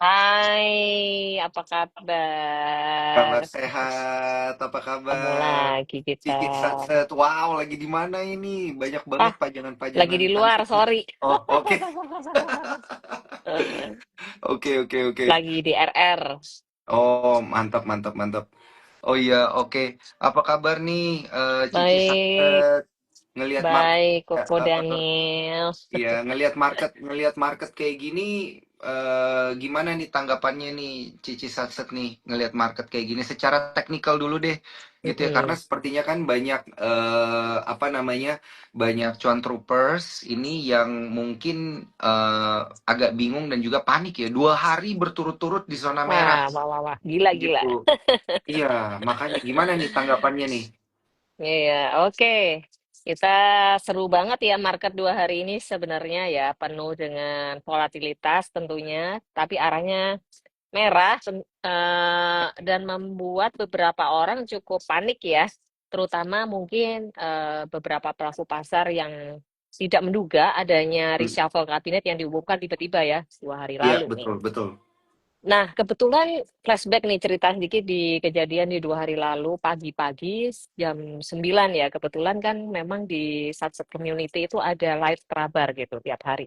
Hai, apa kabar? Kabar sehat, apa Ketemu kabar? lagi kita. Cicit Satset, wow, lagi di mana ini? Banyak banget Ah, lagi pajangan-pajangan di luar, cantiknya. sorry. Oh, oke. Oke, oke, oke. Lagi di RR. Oh, mantap, mantap, mantap. Oh iya, oke. Apa kabar nih, Cici Baik, Satset? Ngelihat market, baik, ya, Koko Daniel. iya, ngelihat market kayak gini, gimana nih tanggapannya nih, Cici Satset nih, ngelihat market kayak gini secara teknikal dulu deh, gitu ya, karena Mm-mm. sepertinya kan banyak apa namanya, banyak cuan troopers ini yang mungkin agak bingung dan juga panik ya, 2 hari berturut-turut di zona merah, Wah, wah, wah, wah. Gila, gila. gitu. Iya, makanya gimana nih tanggapannya nih? Iya, oke. Kita seru banget ya market 2 hari ini sebenarnya ya. Penuh dengan volatilitas tentunya. Tapi arahnya merah dan membuat beberapa orang cukup panik ya, terutama mungkin beberapa pelaku pasar yang tidak menduga adanya Hmm, reshuffle kabinet yang diumumkan tiba-tiba ya 2 hari iya, lalu nih. betul, betul. Nah, kebetulan flashback nih cerita sedikit di kejadian di 2 hari lalu pagi-pagi jam 9 ya. Kebetulan kan memang di Satset Community itu ada live Trabar gitu tiap hari.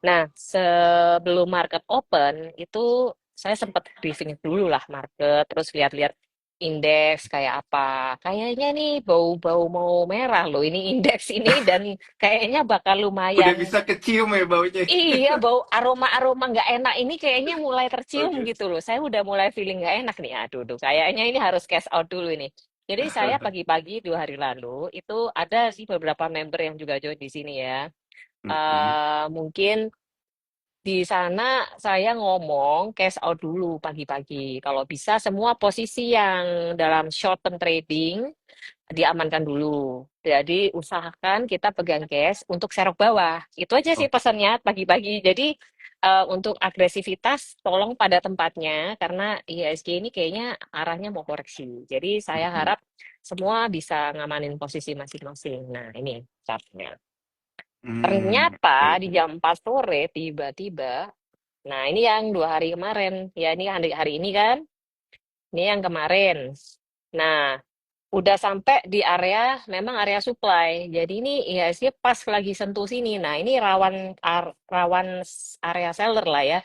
Nah, sebelum market open itu saya sempat briefing dulu lah market, terus lihat-lihat indeks kayak apa. Kayaknya nih bau-bau mau merah loh ini indeks ini dan kayaknya bakal Udah lumayan. bisa kecium ya baunya. Iya, bau aroma-aroma nggak enak ini kayaknya mulai tercium Oke. gitu loh. Saya udah mulai feeling nggak enak nih. Aduh, duh, kayaknya ini harus cash out dulu ini. Jadi saya pagi-pagi 2 hari lalu itu ada sih beberapa member yang juga join di sini ya. Mm-mm. Mungkin di sana saya ngomong cash out dulu pagi-pagi. Kalau bisa semua posisi yang dalam short term trading diamankan dulu. Jadi usahakan kita pegang cash untuk serok bawah. Itu aja sih Oke. pesannya pagi-pagi. Jadi untuk agresivitas tolong pada tempatnya karena IHSG ini kayaknya arahnya mau koreksi. Jadi saya Mm-mm. harap semua bisa ngamanin posisi masing-masing. Nah, ini chartnya. Oke, Ternyata di oke. jam 4 sore tiba-tiba, nah ini yang 2 hari kemarin, ya ini hari ini kan, ini yang kemarin. Nah, udah sampai di area, memang area supply. Jadi ini IHSG pas lagi sentuh sini. Nah, ini rawan area seller lah ya.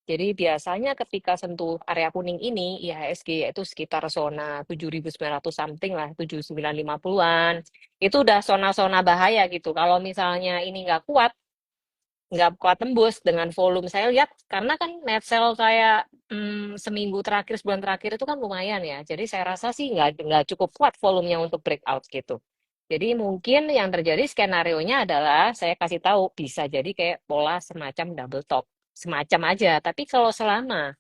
Jadi biasanya ketika sentuh area kuning ini, IHSG yaitu sekitar zona 7.900 something lah, 7.950-an. Itu udah zona-zona bahaya gitu. Kalau misalnya ini nggak kuat tembus dengan volume saya lihat karena kan net sale saya seminggu terakhir sebulan terakhir itu kan lumayan ya jadi saya rasa sih nggak cukup kuat volumenya untuk breakout gitu jadi mungkin yang terjadi skenario nya adalah saya kasih tahu bisa jadi kayak pola semacam double top semacam aja tapi kalau selama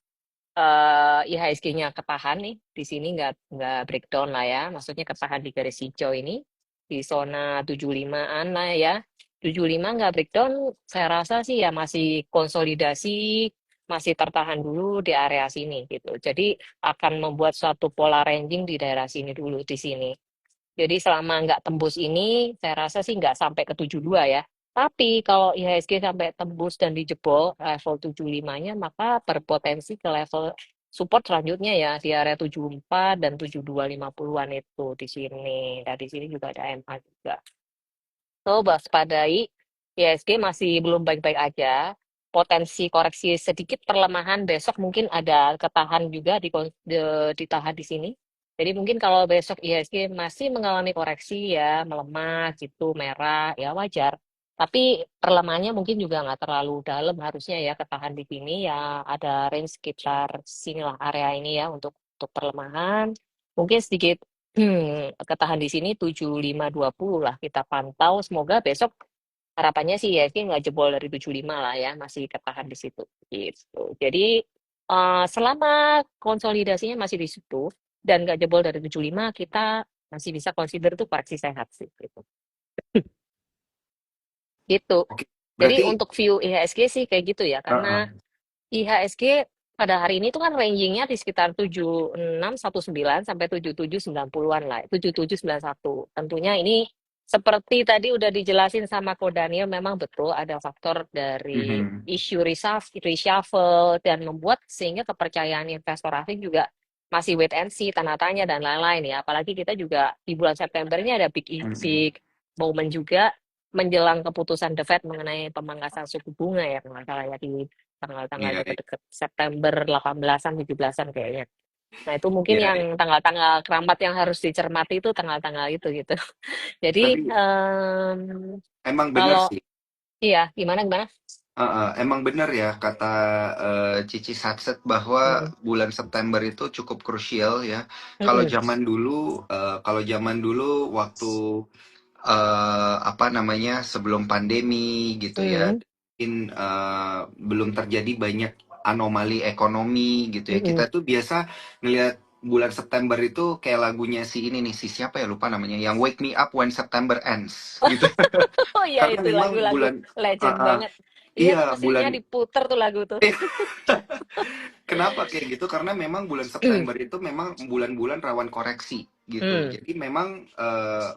IHSG-nya ketahan nih di sini nggak breakdown lah ya maksudnya ketahan di garis hijau ini di zona 75-an lah ya 75 nggak breakdown saya rasa sih ya masih konsolidasi masih tertahan dulu di area sini gitu jadi akan membuat suatu pola ranging di daerah sini dulu di sini jadi selama nggak tembus ini, saya rasa sih nggak sampai ke 72 ya. Tapi kalau IHSG sampai tembus dan dijebol level 75-nya, maka berpotensi ke level support selanjutnya ya di area 74 dan 7250-an itu di sini. Dan di sini juga ada MA juga. So, waspadai, IHSG masih belum baik-baik aja. Potensi koreksi sedikit perlemahan besok mungkin ada ketahan juga ditahan di sini. Jadi mungkin kalau besok IHSG masih mengalami koreksi ya melemah gitu merah ya wajar. Tapi perlemahannya mungkin juga nggak terlalu dalam harusnya ya ketahan di sini ya ada range sekitar sinilah area ini ya untuk perlemahan. Mungkin sedikit ketahan di sini 7520 lah kita pantau. Semoga besok harapannya sih ya ini nggak jebol dari 75 lah ya, masih ketahan di situ gitu. Jadi selama konsolidasinya masih di situ dan nggak jebol dari 75, kita masih bisa consider itu koreksi sehat sih gitu. Gitu. Oke. Jadi Berarti untuk view IHSG sih kayak gitu ya, karena uh-uh. IHSG pada hari ini tuh kan rangingnya di sekitar 7619 sampai 7790-an lah, 7791. Tentunya ini seperti tadi udah dijelasin sama Ko Daniel, memang betul ada faktor dari Mhm. isu reshuffle dan membuat sehingga kepercayaan investor asing juga masih wait and see, tanda tanya dan lain-lain ya. Apalagi kita juga di bulan September ini ada Mhm. big moment juga menjelang keputusan The Fed mengenai pemangkasan suku bunga ya, kalau nggak salah ya di tanggal-tanggal Iya, deket-deket September 18-an, 17-an kayaknya. Nah, itu mungkin iya, yang iya. tanggal-tanggal keramat yang harus dicermati itu tanggal-tanggal itu gitu. Jadi, Tapi emang bener kalau sih. iya, gimana gimana? Emang bener ya kata Cici Satset bahwa Mm, bulan September itu cukup krusial ya. Kalau mm, zaman dulu waktu apa namanya sebelum pandemi gitu ya, mm, mungkin belum terjadi banyak anomali ekonomi gitu ya. mm. Kita tuh biasa ngelihat bulan September itu kayak lagunya si ini nih, si siapa ya lupa namanya, yang Wake Me Up When September Ends gitu. Oh iya, Karena itu memang lagu-lagu bulan legend uh, uh, banget. Iya tuh iya mestinya bulan diputer tuh lagu tuh. Kenapa kayak gitu? Karena memang bulan September itu memang bulan-bulan rawan koreksi gitu. Mm, Jadi memang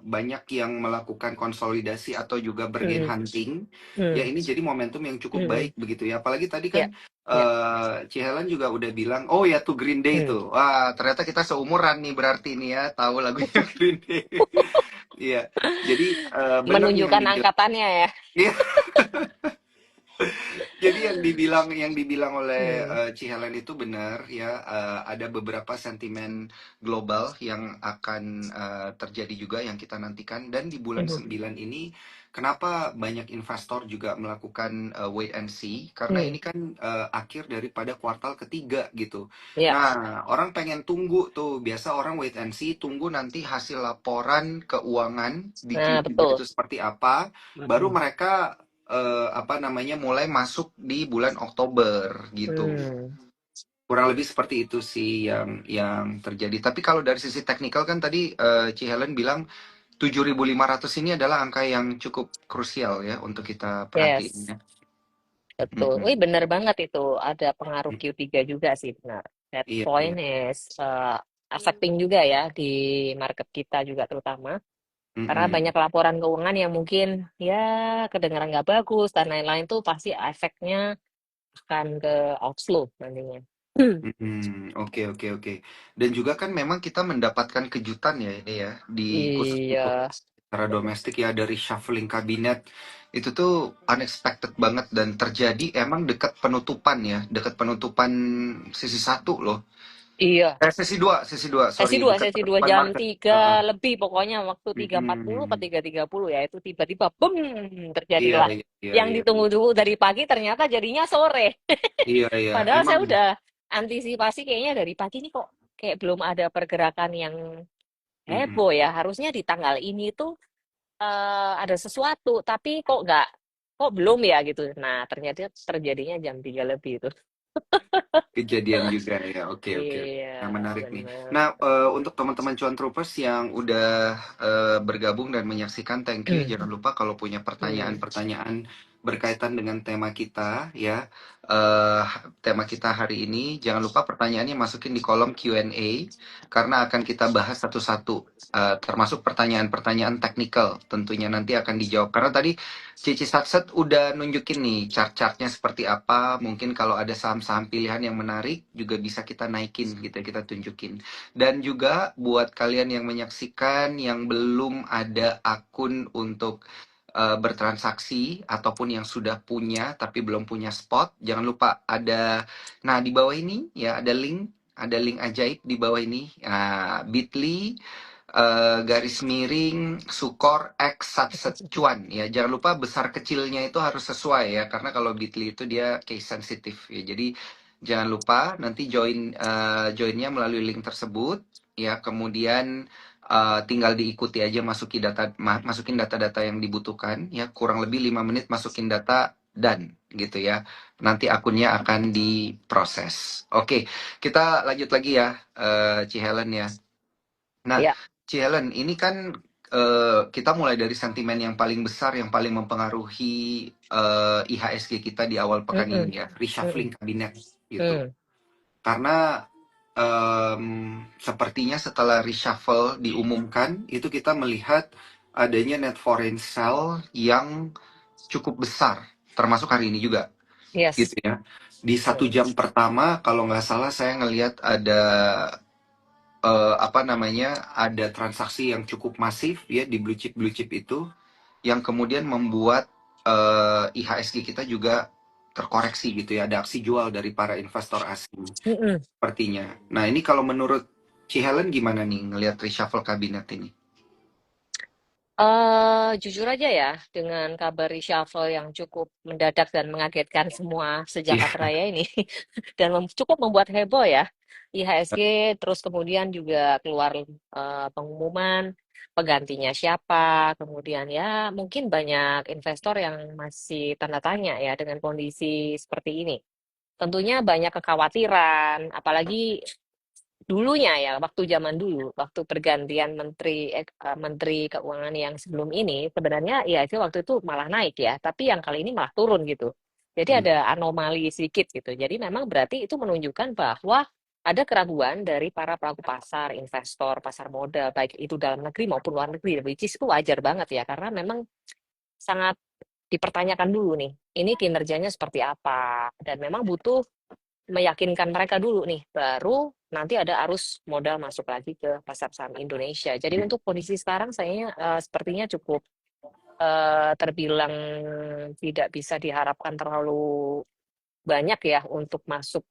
banyak yang melakukan konsolidasi atau juga bergain mm, hunting. Ya mm, ini jadi momentum yang cukup mm. baik begitu ya. Apalagi tadi Ya, kan ya. Cihelen juga udah bilang, oh ya tuh Green Day Mm. tuh. Wah ternyata kita seumuran nih berarti nih ya tahu lagunya Green Day. Iya. Jadi bener nih yang Menunjukkan dibilang. angkatannya ya. Iya. Jadi yang dibilang oleh Mm, Ci Helen itu benar ya, ada beberapa sentimen global yang akan terjadi juga yang kita nantikan dan di bulan mm, 9 ini kenapa banyak investor juga melakukan wait and see karena mm. ini kan akhir daripada kuartal ketiga gitu. Ya, Nah, orang pengen tunggu tuh. Biasa orang wait and see tunggu nanti hasil laporan keuangan di nah Q3 itu betul. seperti apa, baru Mm, mereka apa namanya mulai masuk di bulan Oktober gitu. mm. Kurang lebih seperti itu sih yang terjadi. Tapi kalau dari sisi teknikal kan tadi Ci Helen bilang 7.500 ini adalah angka yang cukup krusial ya untuk kita perhatiin Yes. ya. Betul. Mm-mm. Wih, bener banget itu. Ada pengaruh Q3 juga sih, benar. That Iya, iya. point is affecting juga ya di market kita juga terutama. Karena Mm-mm. banyak laporan keuangan yang mungkin ya kedengaran nggak bagus dan lain-lain tuh pasti efeknya akan ke outflow nantinya. Mm-mm. Oke, oke, oke. Dan juga kan memang kita mendapatkan kejutan ya ini ya di khusus Iya, untuk secara domestik ya dari shuffling kabinet itu tuh unexpected banget dan terjadi emang dekat penutupan ya, dekat penutupan sisi satu loh. iya. Sesi dua, Sesi sorry, dua, dekat sesi dua penutupan jam market. 3 Heeh. lebih pokoknya waktu 3.40 ke Mm-mm. 3.30 ya itu tiba-tiba boom Iya, terjadilah. iya, iya, Yang iya, iya, ditunggu-tunggu dari pagi ternyata jadinya sore. iya, iya. Padahal Emang saya udah antisipasi kayaknya dari pagi nih kok kayak belum ada pergerakan yang mm-mm. heboh ya. Harusnya di tanggal ini tuh ada sesuatu, tapi kok belum ya gitu. Nah, ternyata terjadinya jam 3 lebih itu. Kejadian juga ya. Oke, oke. Iya, Yang menarik nih. benar. Nah, untuk teman-teman Cuan Troopers yang udah bergabung dan menyaksikan, thank you. Jangan lupa kalau punya Hmm. pertanyaan-pertanyaan berkaitan dengan tema kita ya. Eh, tema kita hari ini, jangan lupa pertanyaannya masukin di kolom Q&A karena akan kita bahas satu-satu. Termasuk pertanyaan-pertanyaan teknikal tentunya nanti akan dijawab. Karena tadi Cici Sakset udah nunjukin nih chart-chartnya seperti apa. Mungkin kalau ada saham-saham pilihan yang menarik juga bisa kita naikin gitu ya, kita tunjukin. Dan juga buat kalian yang menyaksikan yang belum ada akun untuk bertransaksi ataupun yang sudah punya tapi belum punya spot, jangan lupa ada nah di bawah ini ya ada link ajaib di bawah ini. Nah, Bitly garis miring Sukor X Satset Cuan ya, jangan lupa besar kecilnya itu harus sesuai ya karena kalau Bitly itu dia case sensitif ya, jadi jangan lupa nanti joinnya melalui link tersebut ya, kemudian tinggal diikuti aja, masukin data-data yang dibutuhkan ya, kurang lebih 5 menit masukin data dan gitu ya, nanti akunnya akan diproses. Oke, kita lanjut lagi ya, Ci Helen ya. Nah, Ya. Ci Helen, ini kan kita mulai dari sentimen yang paling besar, yang paling mempengaruhi IHSG kita di awal pekan ini Mm-mm. ya, Mm-mm. reshuffling kabinet gitu. Mm. Karena sepertinya setelah reshuffle diumumkan, itu kita melihat adanya net foreign sale yang cukup besar, termasuk hari ini juga, gitu Yes. ya. Di satu Hmm. jam pertama, kalau nggak salah saya ngelihat ada apa namanya, ada transaksi yang cukup masif ya di blue chip itu, yang kemudian membuat IHSG kita juga terkoreksi gitu ya. Ada aksi jual dari para investor asing Mm-mm. sepertinya. Nah ini kalau menurut Ci Helen gimana nih ngelihat reshuffle kabinet ini? Jujur aja ya, dengan kabar reshuffle yang cukup mendadak dan mengagetkan semua sejak Iya. Atraya ini, dan cukup membuat heboh ya, IHSG, terus kemudian juga keluar pengumuman penggantinya siapa, kemudian ya mungkin banyak investor yang masih tanda tanya ya dengan kondisi seperti ini. Tentunya banyak kekhawatiran, apalagi dulunya ya, waktu zaman dulu, waktu pergantian menteri keuangan yang sebelum ini, sebenarnya ya itu waktu itu malah naik ya, tapi yang kali ini malah turun gitu. Jadi Hmm. ada anomali sedikit gitu. Jadi memang berarti itu menunjukkan bahwa ada keraguan dari para pelaku pasar, investor, pasar modal, baik itu dalam negeri maupun luar negeri, which is itu wajar banget ya, karena memang sangat dipertanyakan dulu nih, ini kinerjanya seperti apa, dan memang butuh meyakinkan mereka dulu nih, baru nanti ada arus modal masuk lagi ke pasar saham Indonesia. Jadi untuk kondisi sekarang saya sepertinya cukup terbilang tidak bisa diharapkan terlalu banyak ya untuk masuk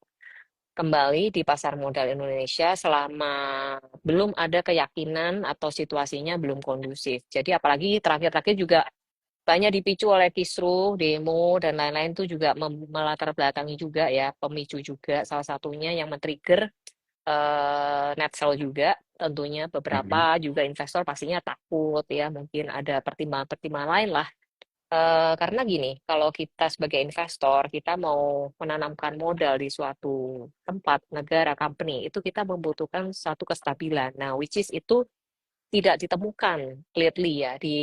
kembali di pasar modal Indonesia selama belum ada keyakinan atau situasinya belum kondusif. Jadi apalagi terakhir-terakhir juga banyak dipicu oleh kisruh, demo, dan lain-lain itu juga melatar belakangi juga ya, pemicu juga salah satunya yang men-trigger net sell juga. Tentunya Mhm. beberapa juga investor pastinya takut ya, mungkin ada pertimbangan-pertimbangan lain lah. Karena gini, kalau kita sebagai investor, kita mau menanamkan modal di suatu tempat, negara, company, itu kita membutuhkan satu kestabilan. Nah, which is itu tidak ditemukan lately ya di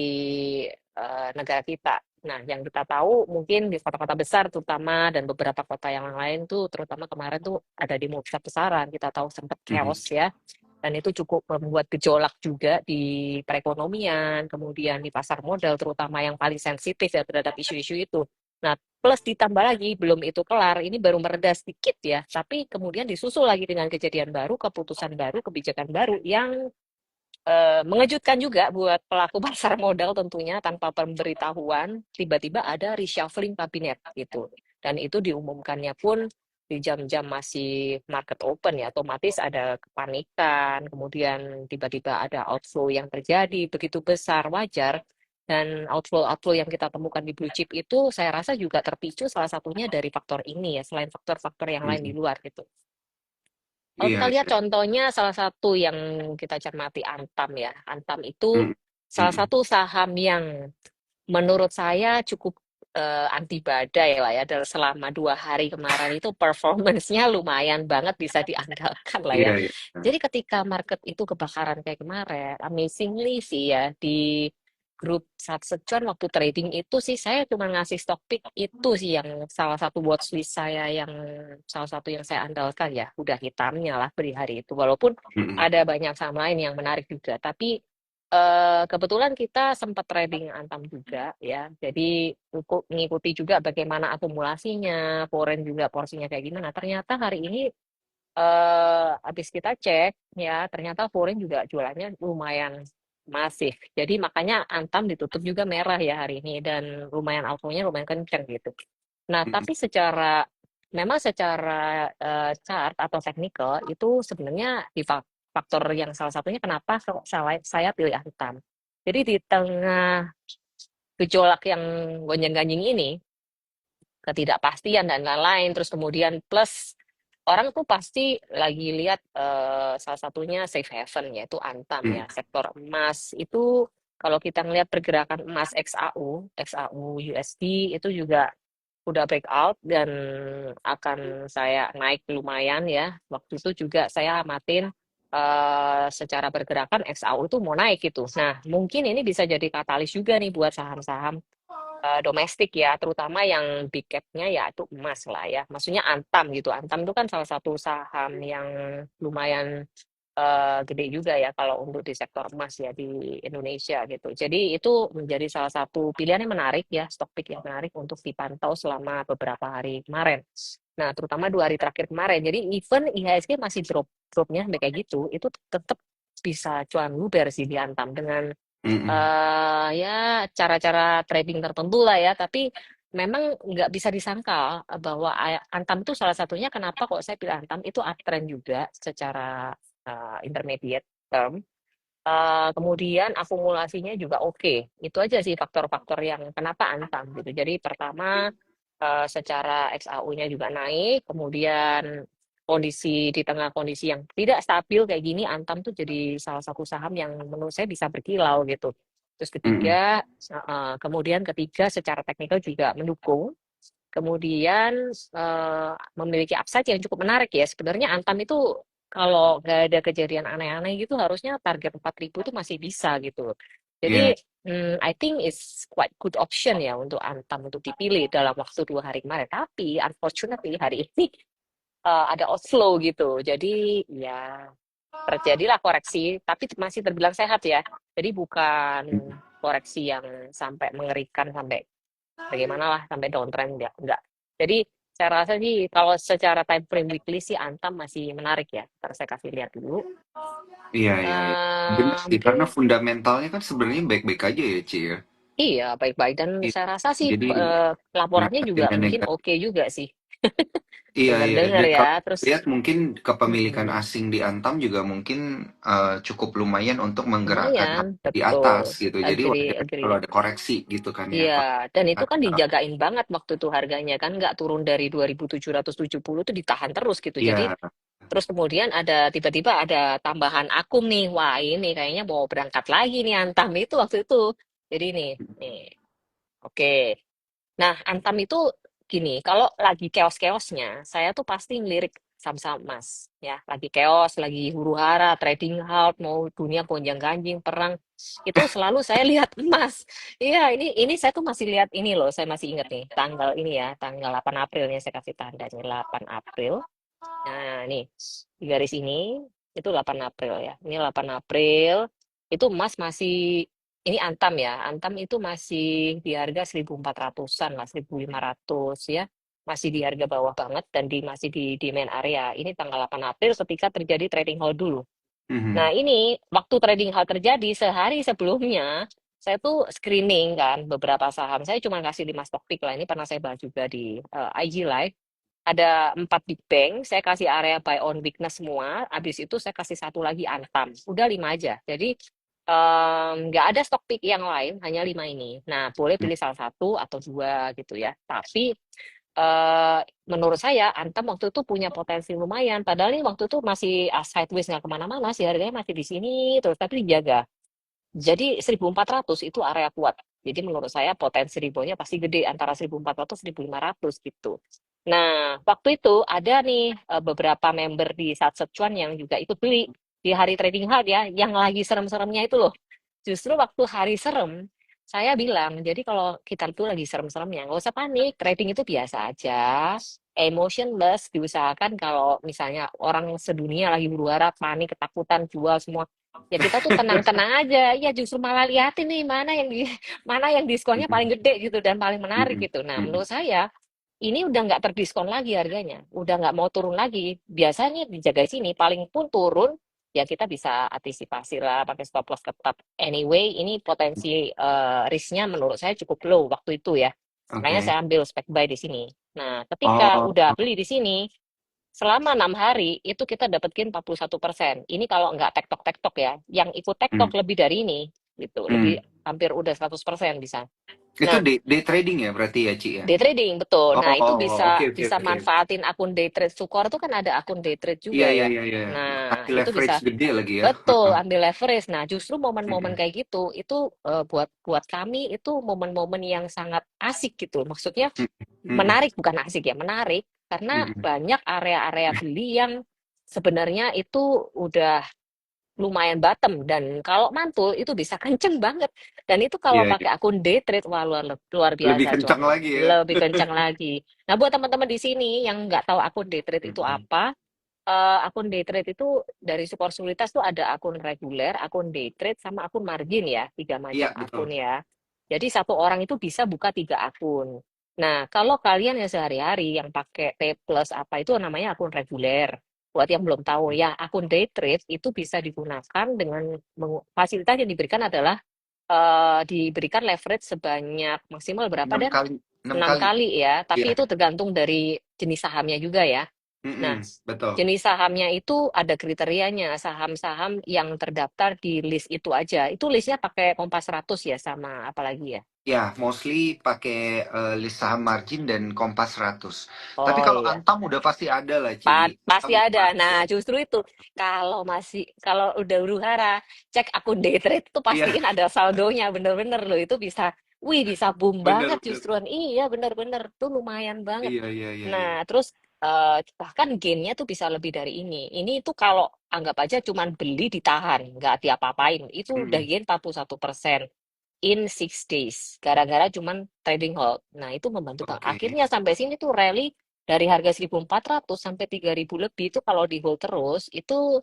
negara kita. Nah, yang kita tahu mungkin di kota-kota besar terutama dan beberapa kota yang lain tuh terutama kemarin tuh ada demo besar-besaran, kita tahu sempat Mhm. chaos ya. Dan itu cukup membuat gejolak juga di perekonomian, kemudian di pasar modal terutama yang paling sensitif ya terhadap isu-isu itu. Nah, plus ditambah lagi belum itu kelar, ini baru mereda sedikit ya, tapi kemudian disusul lagi dengan kejadian baru, keputusan baru, kebijakan baru yang mengejutkan juga buat pelaku pasar modal tentunya tanpa pemberitahuan, tiba-tiba ada reshuffling kabinet gitu. Dan itu diumumkannya pun di jam-jam masih market open ya, otomatis ada kepanikan, kemudian tiba-tiba ada outflow yang terjadi begitu besar, wajar. Dan outflow-outflow yang kita temukan di blue chip itu saya rasa juga terpicu salah satunya dari faktor ini ya, selain faktor-faktor yang lain di Mhm. luar gitu. Kalau Iya, kita lihat iya. contohnya salah satu yang kita cermati Antam ya. Antam itu Mhm. salah Mhm. satu saham yang menurut saya cukup anti badai lah ya. Dan selama 2 hari kemarin itu performance-nya lumayan banget bisa diandalkan lah ya. Iya, iya. Jadi ketika market itu kebakaran kayak kemarin, amazingly sih ya di grup saat secuan waktu trading itu sih saya cuma ngasih stock pick itu sih yang salah satu watchlist saya yang salah satu yang saya andalkan ya udah hitamnya lah beri hari itu walaupun Mhm. ada banyak saham lain yang menarik juga tapi kebetulan kita sempat trading Antam juga ya jadi mengikuti juga bagaimana akumulasinya foreign juga porsinya kayak gimana ternyata hari ini habis kita cek ya ternyata foreign juga jualannya lumayan masif. Jadi makanya Antam ditutup juga merah ya hari ini dan lumayan outflow-nya lumayan kenceng gitu. Nah, Mhm. tapi memang secara chart atau technical itu sebenarnya di faktor yang salah satunya kenapa saya pilih Antam. Jadi di tengah gejolak yang gonjang-ganjing ini, ketidakpastian dan lain-lain, terus kemudian plus orang tuh pasti lagi lihat salah satunya safe haven yaitu Antam Mhm. ya sektor emas itu kalau kita ngelihat pergerakan emas XAU USD itu juga udah breakout dan akan saya naik lumayan ya waktu itu juga saya amatin secara pergerakan XAU itu mau naik gitu. Nah mungkin ini bisa jadi katalis juga nih buat saham-saham domestik ya, terutama yang big cap-nya ya itu emas lah ya. Maksudnya Antam gitu. Antam itu kan salah satu saham yang lumayan gede juga ya kalau untuk di sektor emas ya di Indonesia gitu. Jadi itu menjadi salah satu pilihan yang menarik ya, stock pick yang menarik untuk dipantau selama beberapa hari kemarin. Nah, terutama 2 hari terakhir kemarin. Jadi even IHSG masih dropnya sampai kayak gitu, itu tetap bisa cuan luber sih dihantam dengan Mm-mm. ya cara-cara trading tertentu lah ya. Tapi memang nggak bisa disangkal bahwa Antam itu salah satunya kenapa kok saya pilih Antam itu uptrend juga secara intermediate term. Kemudian akumulasinya juga oke. Itu aja sih faktor-faktor yang kenapa Antam gitu. Jadi pertama secara XAU-nya juga naik, kemudian kondisi di tengah kondisi yang tidak stabil kayak gini, Antam tuh jadi salah satu saham yang menurut saya bisa berkilau gitu. Terus Mm-mm. ketiga, kemudian ketiga secara teknikal juga mendukung. Kemudian memiliki upside yang cukup menarik ya. Sebenarnya Antam itu kalau nggak ada kejadian aneh-aneh gitu harusnya target 4.000 itu masih bisa gitu. Iya. Jadi I think it's quite good option ya untuk Antam untuk dipilih dalam waktu 2 hari kemarin. Tapi unfortunately hari ini ada outflow gitu. Jadi ya terjadilah koreksi, tapi masih terbilang sehat ya. Jadi bukan koreksi yang sampai mengerikan sampai bagaimana lah sampai downtrend enggak. Jadi saya rasa sih kalau secara time frame weekly sih Antam masih menarik ya. Ntar saya kasih lihat dulu. Iya, iya, iya. Benar sih, karena Mungkin fundamentalnya kan sebenarnya baik-baik aja ya, Ci ya. iya baik-baik dan Iya. saya rasa sih Jadi laporannya juga negatifnya mungkin negatif. oke juga sih. Iya, iya. Dengar-dengar Jadi ya. kalau Terus lihat mungkin kepemilikan mm-mm, asing di Antam juga mungkin cukup lumayan untuk menggerakkan lumayan harga di betul. atas gitu. Jadi Agree, wajar aja kalau agree. ada koreksi gitu kan ya. Iya, Kalau dan itu kan ada, dijagain banget waktu itu harganya kan nggak turun dari 2.770 itu ditahan terus gitu. Jadi iya. terus kemudian ada tiba-tiba ada tambahan akum nih. Wah, ini kayaknya mau berangkat lagi nih Antam itu waktu itu. Jadi nih, oke. Nah, Antam itu gini, kalau lagi keos-keosnya, saya tuh pasti ngelirik saham-saham emas. Ya, lagi keos, lagi huru-hara, trading halt, mau dunia gonjang-ganjing, perang. Itu selalu saya lihat emas. Iya, ini saya tuh masih lihat ini loh, saya masih ingat nih, tanggal ini ya, tanggal 8 Aprilnya saya kasih tanda nih, 8 April. Nah, nih, di garis ini, itu 8 April ya. Ini 8 April, itu emas masih, ini Antam ya. Antam itu masih di harga 1.400-an lah, 1.500 ya. Masih di harga bawah banget dan masih di demand area. Ini tanggal 8 April ketika terjadi trading halt dulu. Nah, Mhm. ini waktu trading halt terjadi sehari sebelumnya, saya tuh screening kan beberapa saham. Saya cuma kasih 5 stock pick lah. Ini pernah saya bahas juga di IG Live. Ada 4 big bank, saya kasih area buy on weakness semua. Habis itu saya kasih satu lagi Antam. Udah 5 aja. Jadi nggak ada stock pick yang lain, hanya 5 ini. Nah, boleh pilih salah satu atau dua gitu ya. Tapi eh, menurut saya Antam waktu itu punya potensi lumayan. Padahal ini waktu itu masih sideways nggak kemana-mana sih harganya masih di sini terus tapi dijaga. Jadi 1.400 itu area kuat. Jadi menurut saya potensi reboundnya pasti gede antara 1.400 1.500 gitu. Nah, waktu itu ada nih beberapa member di Satset Cuan yang juga ikut beli di hari trading halt ya, yang lagi serem-seremnya itu loh. Justru waktu hari serem, saya bilang, jadi kalau kita tuh lagi serem-seremnya, nggak usah panik, trading itu biasa aja, emotionless, diusahakan kalau misalnya orang sedunia lagi huru-hara, panik, ketakutan, jual semua, ya kita tuh tenang-tenang aja, ya justru malah liatin nih mana yang mana yang diskonnya paling Mhm. gede gitu dan paling menarik Mhm. gitu. Nah, Mhm. menurut saya ini udah nggak terdiskon lagi harganya, udah nggak mau turun lagi. Biasanya dijaga di sini, paling pun turun, ya kita bisa antisipasi lah pakai stop loss ketat. Anyway, ini potensi risknya menurut saya cukup low waktu itu ya. Makanya Oke. saya ambil spec buy di sini. Nah, ketika Oh, udah beli di sini, selama 6 hari itu kita dapetin 41%. Ini kalau nggak tektok-tektok ya, yang ikut hmm, tektok lebih dari ini, gitu, lebih hmm. hampir udah 100% bisa. Itu Nah, day trading ya berarti ya, Ci ya? day trading, betul. Nah, itu Oh, bisa oke, oke, bisa oke, oke. manfaatin akun day trade Sukor itu kan ada akun day trade Iya, juga iya, ya. iya, iya. Nah, Kasih itu leverage bisa gede lagi ya. betul ambil leverage. Nah, justru momen-momen Mhm. kayak gitu itu buat buat kami itu momen-momen yang sangat asik gitu. Maksudnya Mhm. Mhm. menarik bukan asik ya, menarik karena Mhm. banyak area-area beli yang sebenarnya itu udah lumayan bottom dan kalau mantul itu bisa kenceng banget dan itu kalau Iya, iya. pakai akun day trade wah luar luar Lebih biasa kencang cuannya lagi ya. lebih kencang lagi. Nah buat teman-teman di sini yang nggak tahu akun day trade itu Mhm. apa, akun day trade itu dari support sekuritas tuh ada akun reguler, akun day trade, sama akun margin ya, tiga macam Iya, akun betul. ya. Jadi satu orang itu bisa buka tiga akun. Nah, kalau kalian yang sehari-hari yang pakai T plus apa itu namanya akun reguler. Buat yang belum tahu ya, akun day trade itu bisa digunakan dengan fasilitas yang diberikan adalah diberikan leverage sebanyak maksimal berapa enam dan kali, enam 6 kali. kali ya. Iya. Tapi itu tergantung dari jenis sahamnya juga ya. Nah, Betul. jenis sahamnya itu ada kriterianya, saham-saham yang terdaftar di list itu aja. Itu listnya pakai Kompas 100 ya, sama apa lagi ya? Ya, mostly pakai list saham margin dan Kompas 100. Tapi Oh kalau iya, Antam udah pasti ada lah, Ci. Antam Pasti udah ada. pasti Nah, ada. justru itu kalau udah huru hara, cek akun day trade itu Iya, pastiin ada saldonya, bener-bener loh. Itu bisa, wih bisa boom banget bener-bener. justruan. Iya, bener-bener tuh lumayan banget. Iya, iya, iya, iya. Nah, terus bahkan gainnya tuh bisa lebih dari ini. Ini itu kalau anggap aja cuman beli ditahan, nggak diapa-apain, itu udah Mm-mm. gain 41% in 6 days. Gara-gara cuman trading hold. Nah, itu membantu banget. Oke. Akhirnya sampai sini tuh rally dari harga 1.400 sampai 3.000 lebih itu kalau di hold terus, itu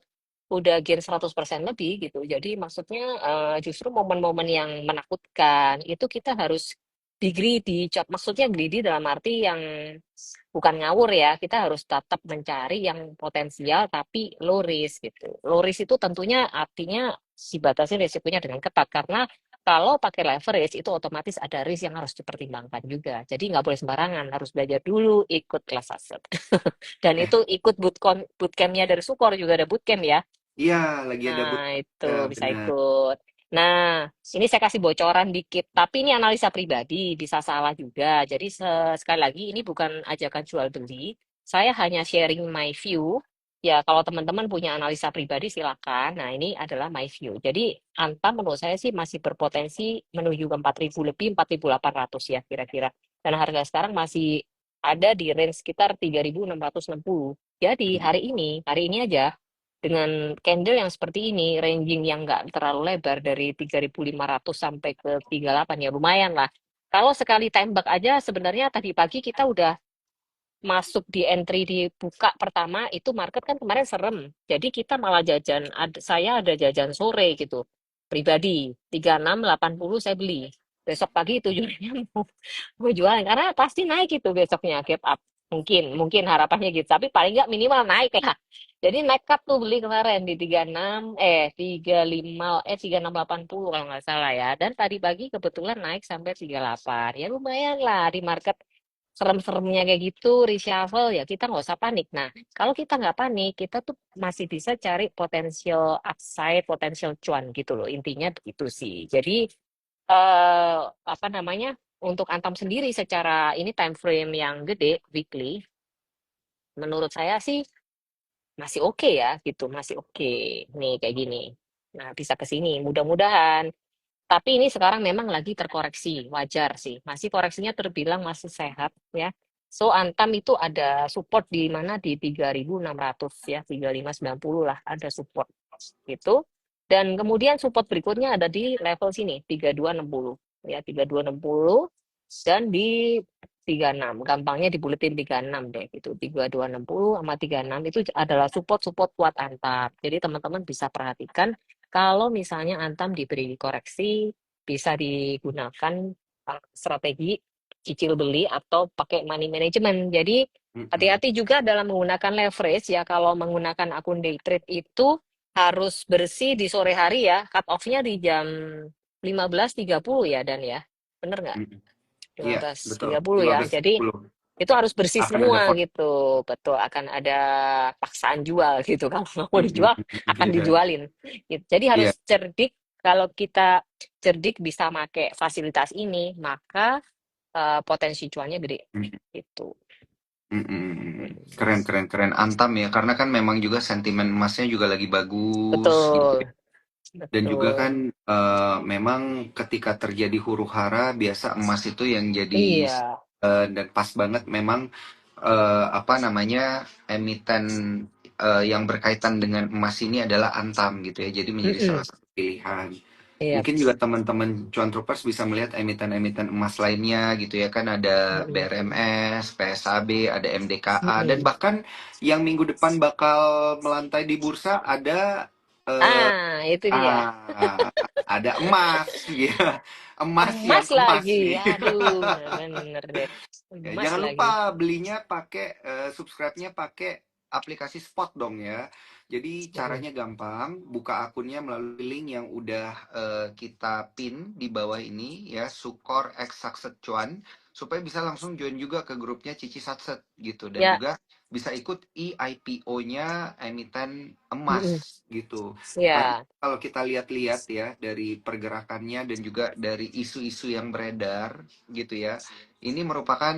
udah gain 100% lebih gitu. Jadi maksudnya justru momen-momen yang menakutkan itu kita harus di greedy. Maksudnya greedy dalam arti yang bukan ngawur ya, kita harus tetap mencari yang potensial tapi low risk gitu. Low risk itu tentunya artinya dibatasi risikonya dengan ketat karena kalau pakai leverage itu otomatis ada risk yang harus dipertimbangkan juga. Jadi nggak boleh sembarangan, harus belajar dulu, ikut kelas aset. Dan Eh, itu ikut bootcampnya dari Sukor juga ada bootcamp ya. iya, lagi ada Nah, itu ya, bisa benar. ikut. Nah, ini saya kasih bocoran dikit, tapi ini analisa pribadi, bisa salah juga. Jadi sekali lagi ini bukan ajakan jual beli. Saya hanya sharing my view. Ya, kalau teman-teman punya analisa pribadi silakan. Nah, ini adalah my view. Jadi, Antam menurut saya sih masih berpotensi menuju ke 4.000 lebih, 4.800 ya kira-kira. Dan harga sekarang masih ada di range sekitar 3.660. Jadi, hari ini aja dengan candle yang seperti ini, ranging yang nggak terlalu lebar dari 3.500 sampai ke 38 ya lumayan lah. Kalau sekali tembak aja sebenarnya tadi pagi kita udah masuk di entry di buka pertama itu market kan kemarin serem. Jadi kita malah jajan, saya ada jajan sore gitu. Pribadi, 3680 saya beli. Besok pagi tujuannya mau jualan karena pasti naik itu besoknya gap up. Mungkin harapannya gitu. Tapi paling nggak minimal naik lah. Jadi nekat tuh beli kemarin di 36 35 3680 kalau nggak salah ya. Dan tadi pagi kebetulan naik sampai 38. Ya lumayan lah di market serem-seremnya kayak gitu, reshuffle ya kita nggak usah panik. Nah, kalau kita nggak panik, kita tuh masih bisa cari potensial upside, potensial cuan gitu loh. Intinya begitu sih. Jadi apa namanya? Untuk Antam sendiri secara ini time frame yang gede, weekly, menurut saya sih masih oke ya gitu, masih oke. Nih kayak gini. Nah, bisa ke sini. Mudah-mudahan tapi ini sekarang memang lagi terkoreksi, wajar sih. Masih koreksinya terbilang masih sehat ya. So Antam itu ada support di mana di 3.600 ya, 3.590 lah ada support gitu. Dan kemudian support berikutnya ada di level sini 3.260 ya, 3.260 dan di 36. Gampangnya dibuletin 36 deh gitu. 3.260 sama 36 itu adalah support-support kuat Antam. Jadi teman-teman bisa perhatikan kalau misalnya Antam diberi koreksi, bisa digunakan strategi cicil beli atau pakai money management. Jadi Mm-mm. hati-hati juga dalam menggunakan leverage ya. Kalau menggunakan akun day trade itu harus bersih di sore hari ya. Cut off-nya di jam 15.30 ya Dan ya. Bener nggak? Mm-mm. lima Iya, belas betul. tiga puluh ya. Jadi 15.10 itu harus bersih akan ada semua vote. gitu. Betul, akan ada paksaan jual gitu. Kalau nggak mau Mm-mm. dijual, akan Iya, dijualin. Gitu. Jadi harus iya. cerdik. Kalau kita cerdik bisa pakai fasilitas ini, maka potensi cuannya gede. Mm-mm. Gitu. Mm-mm. Keren, keren, keren. Antam ya, karena kan memang juga sentimen emasnya juga lagi bagus gitu ya. Betul, Dan juga kan betul. memang ketika terjadi huru-hara, biasa emas itu yang jadi Iya. dan pas banget memang apa namanya emiten yang berkaitan dengan emas ini adalah Antam gitu ya. Jadi menjadi salah Mm-mm. satu pilihan. Iya. Mungkin juga teman-teman cuan troopers bisa melihat emiten-emiten emas lainnya gitu ya kan ada Mm-mm. BRMS, PSAB, ada MDKA dan Mm-mm. bahkan yang minggu depan bakal melantai di bursa ada eh, Itu dia. ada emas ya. Emas yang Emas emas. lagi. Aduh, bener deh. Ya, Emas jangan lagi. lupa belinya pakai subscribe-nya pakai aplikasi Spot dong ya. Jadi Mm-mm. caranya gampang, buka akunnya melalui link yang udah kita pin di bawah ini ya, Sukor X Sakset Cuan supaya bisa langsung join juga ke grupnya Cici Satset gitu dan Ya. juga bisa ikut IPO-nya emiten Mm-mm. emas gitu. Karena Ya. kalau kita lihat-lihat ya dari pergerakannya dan juga dari isu-isu yang beredar gitu ya ini merupakan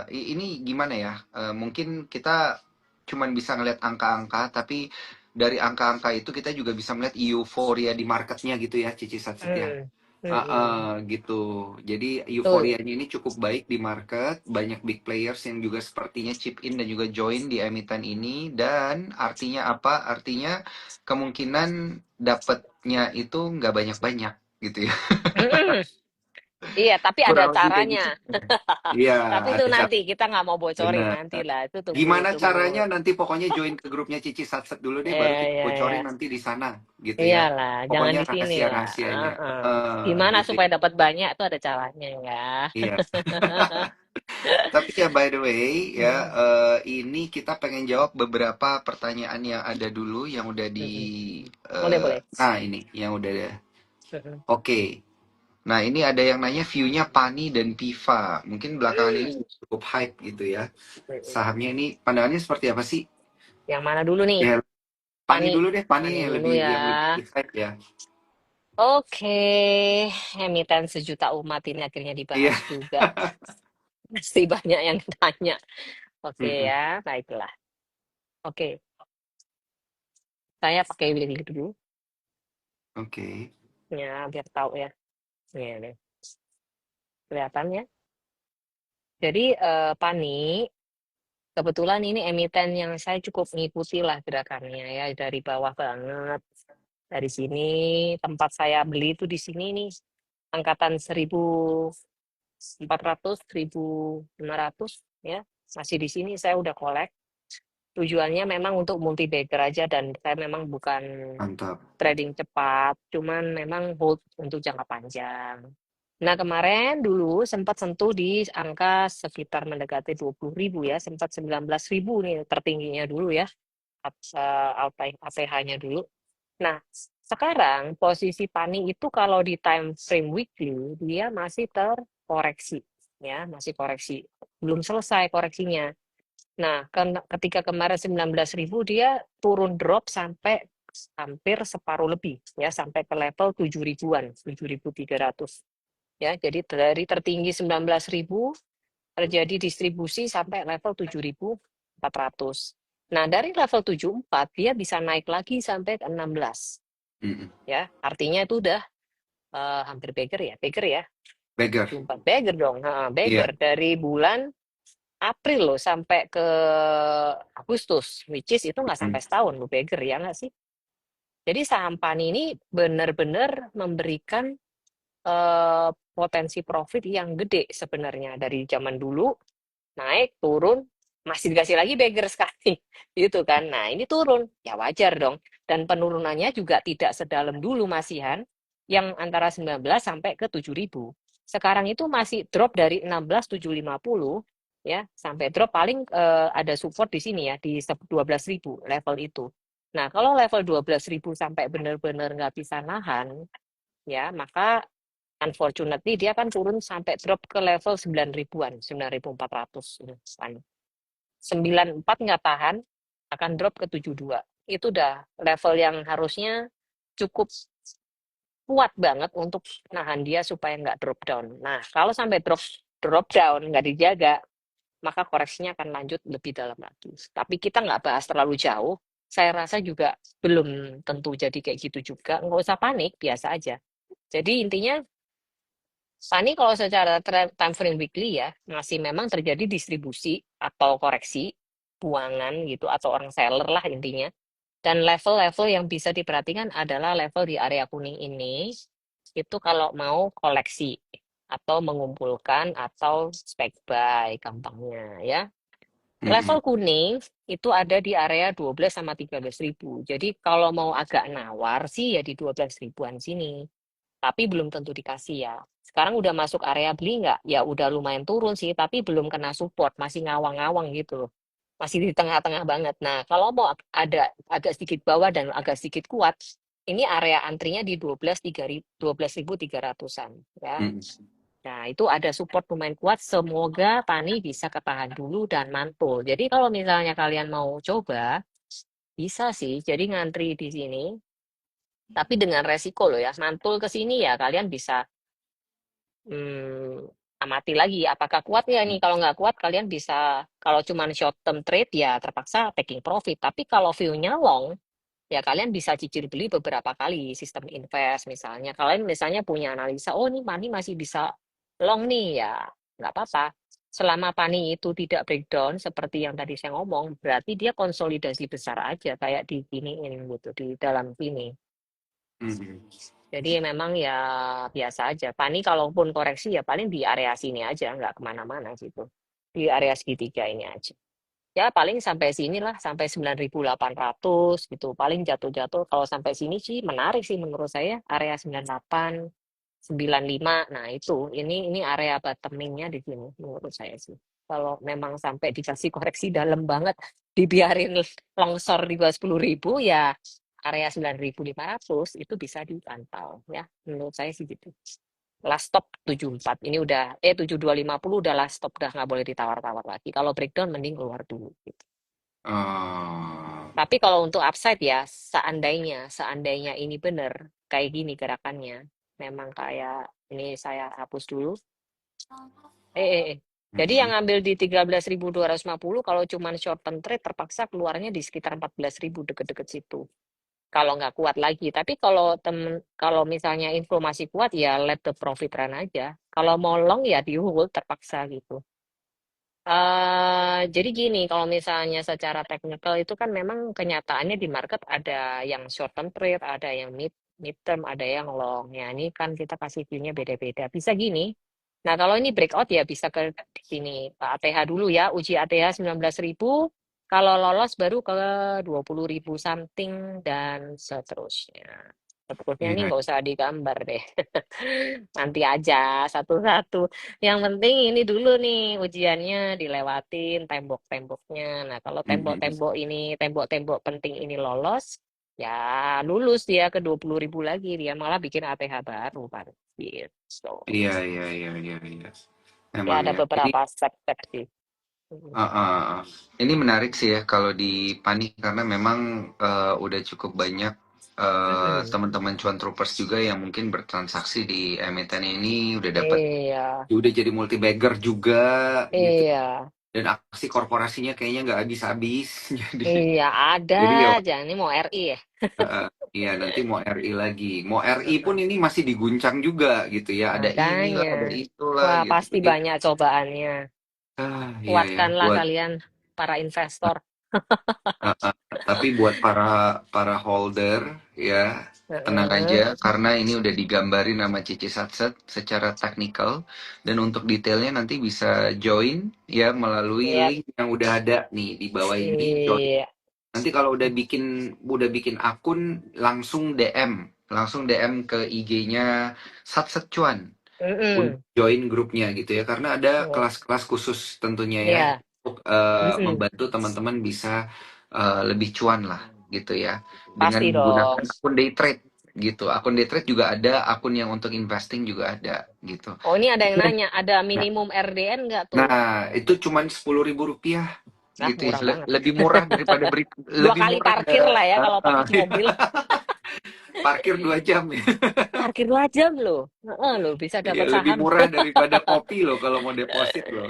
ini gimana ya? Mungkin kita cuman bisa ngelihat angka-angka, tapi dari angka-angka itu kita juga bisa melihat euforia di marketnya gitu ya, Cici Satset ya. Mm-mm. Mm-mm. Gitu. Jadi Tuh. euforianya ini cukup baik di market, banyak big players yang juga sepertinya chip in dan juga join di emiten ini dan artinya apa? Artinya kemungkinan dapatnya itu nggak banyak-banyak gitu ya. Mm-mm. Iya, tapi ada Kurang lebih kayak caranya. gitu. Iya, Tapi itu ada cara. nanti kita nggak mau bocorin Bener. nanti lah. Itu tunggu, Gimana tunggu. caranya nanti pokoknya join ke grupnya Cici Satset dulu deh, baru Iya, kita iya, iya. bocorin nanti di sana, gitu ya. Iyalah, jangan Pokoknya di sini lah. rahasia-rahasianya. Heeh. Gimana Gitu supaya ya. dapat banyak itu ada caranya ya. Iya. Tapi ya by the way ya, Mm-mm. ini kita pengen jawab beberapa pertanyaan yang ada dulu yang udah di Mm-mm. Boleh, boleh. nah ini yang udah Mm-mm. oke. Nah, ini ada yang nanya view-nya Pani dan Piva. Mungkin belakangan ini cukup hype gitu ya. Mm-mm. Sahamnya ini pandangannya seperti apa sih? Yang mana dulu nih? Ya, Pani Pani. dulu deh, Pani Pani yang dulu lebih ya. hype ya. Oke, emiten sejuta umat ini akhirnya Iya. dibahas juga. Pasti banyak yang tanya. Oke Mm-mm. ya, baiklah. Oke, saya pakai link dulu Oke. ya biar tahu ya. Ini nih, kelihatan ya. Jadi Pani kebetulan ini emiten yang saya cukup mengikuti lah gerakannya ya dari bawah banget. Dari sini tempat saya beli itu di sini nih angkatan 1400, 1500 ya. Masih di sini saya udah kolek. Tujuannya memang untuk multi bagger aja dan saya memang bukan Mantap. trading cepat, cuman memang hold untuk jangka panjang. Nah, kemarin dulu sempat sentuh di angka sekitar mendekati 20.000 ya, sempat 19.000 nih tertingginya dulu ya, ATH-nya dulu. Nah, sekarang posisi Pani itu kalau di time frame weekly dia masih terkoreksi ya, masih koreksi. Belum selesai koreksinya. Nah, ketika kemarin 19.000 dia turun drop sampai hampir separuh lebih ya, sampai ke level 7 ribuan, 7.300 ya. Jadi dari tertinggi 19.000 terjadi distribusi sampai level 7.400. Nah, dari level 74 dia bisa naik lagi sampai ke 16 Mm-mm. ya. Artinya itu udah hampir beggar ya, beggar ya. Beggar. 74 beggar dong, ha, Iya. beggar dari bulan April loh sampai ke Agustus, which is itu nggak Mm. sampai setahun loh beggar ya nggak sih? Jadi saham PANI ini benar-benar memberikan potensi profit yang gede sebenarnya dari zaman dulu naik turun masih dikasih lagi beggar sekali gitu kan. Nah ini turun ya wajar dong dan penurunannya juga tidak sedalam dulu masihan yang antara 19 sampai ke 7.000. Sekarang itu masih drop dari 16.750 ya sampai drop paling ada support di sini ya di 12.000 level itu. Nah kalau level 12.000 sampai benar-benar nggak bisa nahan ya maka unfortunately dia kan turun sampai drop ke level 9 ribuan, 9.400 kan. 94 nggak tahan, akan drop ke 72. Itu udah level yang harusnya cukup kuat banget untuk nahan dia supaya nggak drop down. Nah, kalau sampai drop drop down nggak dijaga, maka koreksinya akan lanjut lebih dalam lagi. Tapi kita nggak bahas terlalu jauh. Saya rasa juga belum tentu jadi kayak gitu juga. Nggak usah panik, biasa aja. Jadi intinya Fani kalau secara time frame weekly ya, masih memang terjadi distribusi atau koreksi buangan gitu atau orang seller lah intinya. Dan level-level yang bisa diperhatikan adalah level di area kuning ini Itu kalau mau koleksi atau mengumpulkan atau spec buy gampangnya ya. Level Mm-mm. kuning itu ada di area 12 sama 13 ribu. Jadi kalau mau agak nawar sih ya di 12 ribuan sini. Tapi belum tentu dikasih ya. Sekarang udah masuk area beli nggak? Ya udah lumayan turun sih, tapi belum kena support, masih ngawang-ngawang gitu loh. Masih di tengah-tengah banget. Nah, kalau mau ada agak sedikit bawah dan agak sedikit kuat, ini area antrinya di 12.300-an ya. Mm-mm. Nah, itu ada support lumayan kuat. Semoga Tani bisa ketahan dulu dan mantul. Jadi kalau misalnya kalian mau coba, bisa sih. Jadi ngantri di sini, tapi dengan resiko loh ya. Mantul ke sini ya kalian bisa amati lagi apakah kuat ya nih. Kalau nggak kuat kalian bisa, kalau cuma short term trade ya terpaksa taking profit. Tapi kalau view-nya long, ya kalian bisa cicil beli beberapa kali sistem invest misalnya. Kalian misalnya punya analisa, oh ini Pani masih bisa long nih ya, nggak apa-apa. Selama Pani itu tidak breakdown seperti yang tadi saya ngomong, berarti dia konsolidasi besar aja kayak di giniin gitu di dalam sini. Mm-mm. Jadi memang ya biasa aja. Pani kalaupun koreksi ya paling di area sini aja, nggak kemana-mana gitu. Di area segitiga ini aja. Ya paling sampai sinilah, sampai 9.800 gitu. Paling jatuh-jatuh kalau sampai sini sih menarik sih menurut saya. Area 98, 95. Nah itu, ini area bottomingnya di sini menurut saya sih. Kalau memang sampai dikasih koreksi dalam banget, dibiarin longsor di bawah 10.000 ya area 9.500 itu bisa dipantau ya. Menurut saya sih gitu. Last stop 74. Ini udah 7250 udah last stop, udah nggak boleh ditawar-tawar lagi. Kalau breakdown mending keluar dulu gitu. Oh, Tapi kalau untuk upside ya, seandainya ini bener kayak gini gerakannya, memang kayak ini saya hapus dulu. Eh, eh, eh. Jadi yang mm-mm. ngambil di 13.250 kalau cuman short term trade terpaksa keluarnya di sekitar 14.000 deket-deket situ. Kalau nggak kuat lagi. Tapi kalau misalnya info masih kuat ya let the profit run aja. Kalau mau long ya di hold terpaksa gitu. Jadi gini, kalau misalnya secara teknikal itu kan memang kenyataannya di market ada yang short term trade, ada yang mid term, ada yang long. Ya ini kan kita kasih view-nya beda-beda. Bisa gini. Nah kalau ini breakout ya bisa ke sini, ke ATH dulu ya, uji ATH 19.000. Kalau lolos baru ke 20.000 something dan seterusnya. Seterusnya ini Iya, nggak usah digambar deh. Nanti aja satu-satu. Yang penting ini dulu nih ujiannya dilewatin tembok-temboknya. Nah, kalau mm-mm. tembok-tembok penting ini lolos, ya lulus dia ke 20.000 lagi. Dia malah bikin ATH baru kan. Gitu. Iya, iya, iya, iya, iya. Ya Memang ada ya. Ini beberapa step-step sih. Mm. Ini menarik sih ya kalau di Panik karena memang udah cukup banyak Mm-mm. teman-teman cuan troopers juga yang mungkin bertransaksi di emiten ini udah dapat, Iya, udah jadi multi bagger juga gitu, iya, dan aksi korporasinya kayaknya nggak habis-habis. iya ada Jadi ya, aja. Ini mau RI ya. iya nanti mau RI lagi, mau RI pun ini masih diguncang juga gitu ya, ada Makanya. inilah ada itulah Wah, gitu. pasti Jadi banyak cobaannya. iya ya Kuatkanlah buat. kalian para investor. Heeh, tapi buat para para holder ya tenang Heeh. aja karena ini udah digambarin sama Cici Satset secara teknikal, dan untuk detailnya nanti bisa join ya melalui Iya, link yang udah ada nih di bawah ini, join. iya. Nanti kalau udah bikin akun langsung DM ke IG-nya Satset Cuan untuk Mm-mm. join grupnya gitu ya karena ada Iya, kelas-kelas khusus tentunya ya iya. untuk Mm-mm. membantu teman-teman bisa lebih cuan lah gitu ya dengan Pasti menggunakan dong. akun day trade gitu. Akun day trade juga ada, akun yang untuk investing juga ada gitu. Oh, ini ada yang nanya, ada minimum RDN nggak tuh? Nah, itu cuman Rp10.000 Nah, gitu ya. murah banget. Lebih murah daripada Dua lebih kali murah parkir lah ya kalau pakai iya. mobil. Parkir 2 jam ya. Parkir 2 jam loh. Heeh, loh, bisa Iya, dapat lebih saham. murah daripada kopi loh kalau mau deposit loh.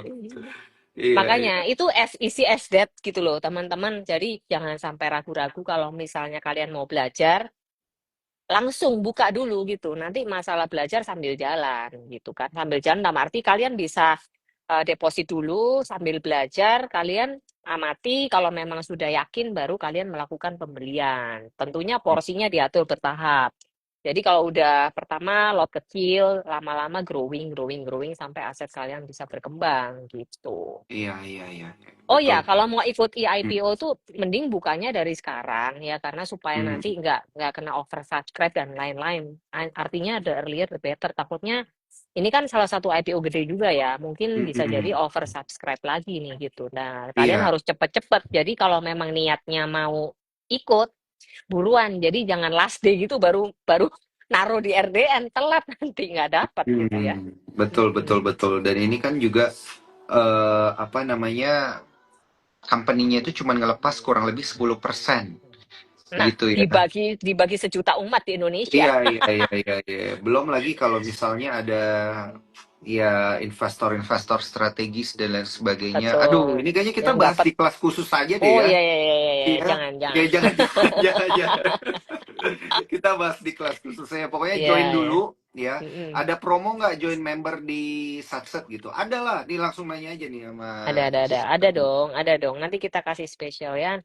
Iya, Makanya iya. itu isi as that gitu loh teman-teman. Jadi jangan sampai ragu-ragu kalau misalnya kalian mau belajar, langsung buka dulu gitu. Nanti masalah belajar sambil jalan gitu kan. Sambil jalan dalam arti kalian bisa deposit dulu sambil belajar, kalian amati kalau memang sudah yakin baru kalian melakukan pembelian. Tentunya porsinya diatur bertahap. Jadi kalau udah pertama lot kecil, lama-lama growing, growing, growing sampai aset kalian bisa berkembang gitu. Iya, iya, iya, iya. Oh Betul. ya, kalau mau ikut Hmm, IPO tuh mending bukanya dari sekarang ya, karena supaya nanti hmm, nggak kena oversubscribe dan lain-lain. Artinya the earlier the better. Takutnya ini kan salah satu IPO gede juga ya, mungkin hmm, bisa jadi hmm. oversubscribe lagi nih gitu. Nah, kalian Iya. harus cepet-cepet. Jadi kalau memang niatnya mau ikut, buruan. Jadi jangan last day gitu baru baru naruh di RDN, telat nanti nggak dapat gitu ya. Betul, betul, Mm-mm. betul. Dan ini kan juga apa namanya, company-nya itu cuma ngelepas kurang lebih 10% Nah, gitu ya. dibagi sejuta umat di Indonesia. Iya, iya, iya, iya, iya. Belum lagi kalau misalnya ada ya investor-investor strategis dan lain sebagainya. Aduh, Betul. ini kayaknya kita Yang bahas dapat. di kelas khusus saja deh Oh ya. iya iya iya iya iya. Iya, Jangan ya jangan. jangan jangan jangan jangan. Kita bahas di kelas khusus saya. Pokoknya Iya join ya. dulu ya. Mm-mm. Ada promo nggak join member di Satset gitu? Ada lah. Nih langsung nanya aja nih sama Ada dong, ada dong. Nanti kita kasih spesial ya.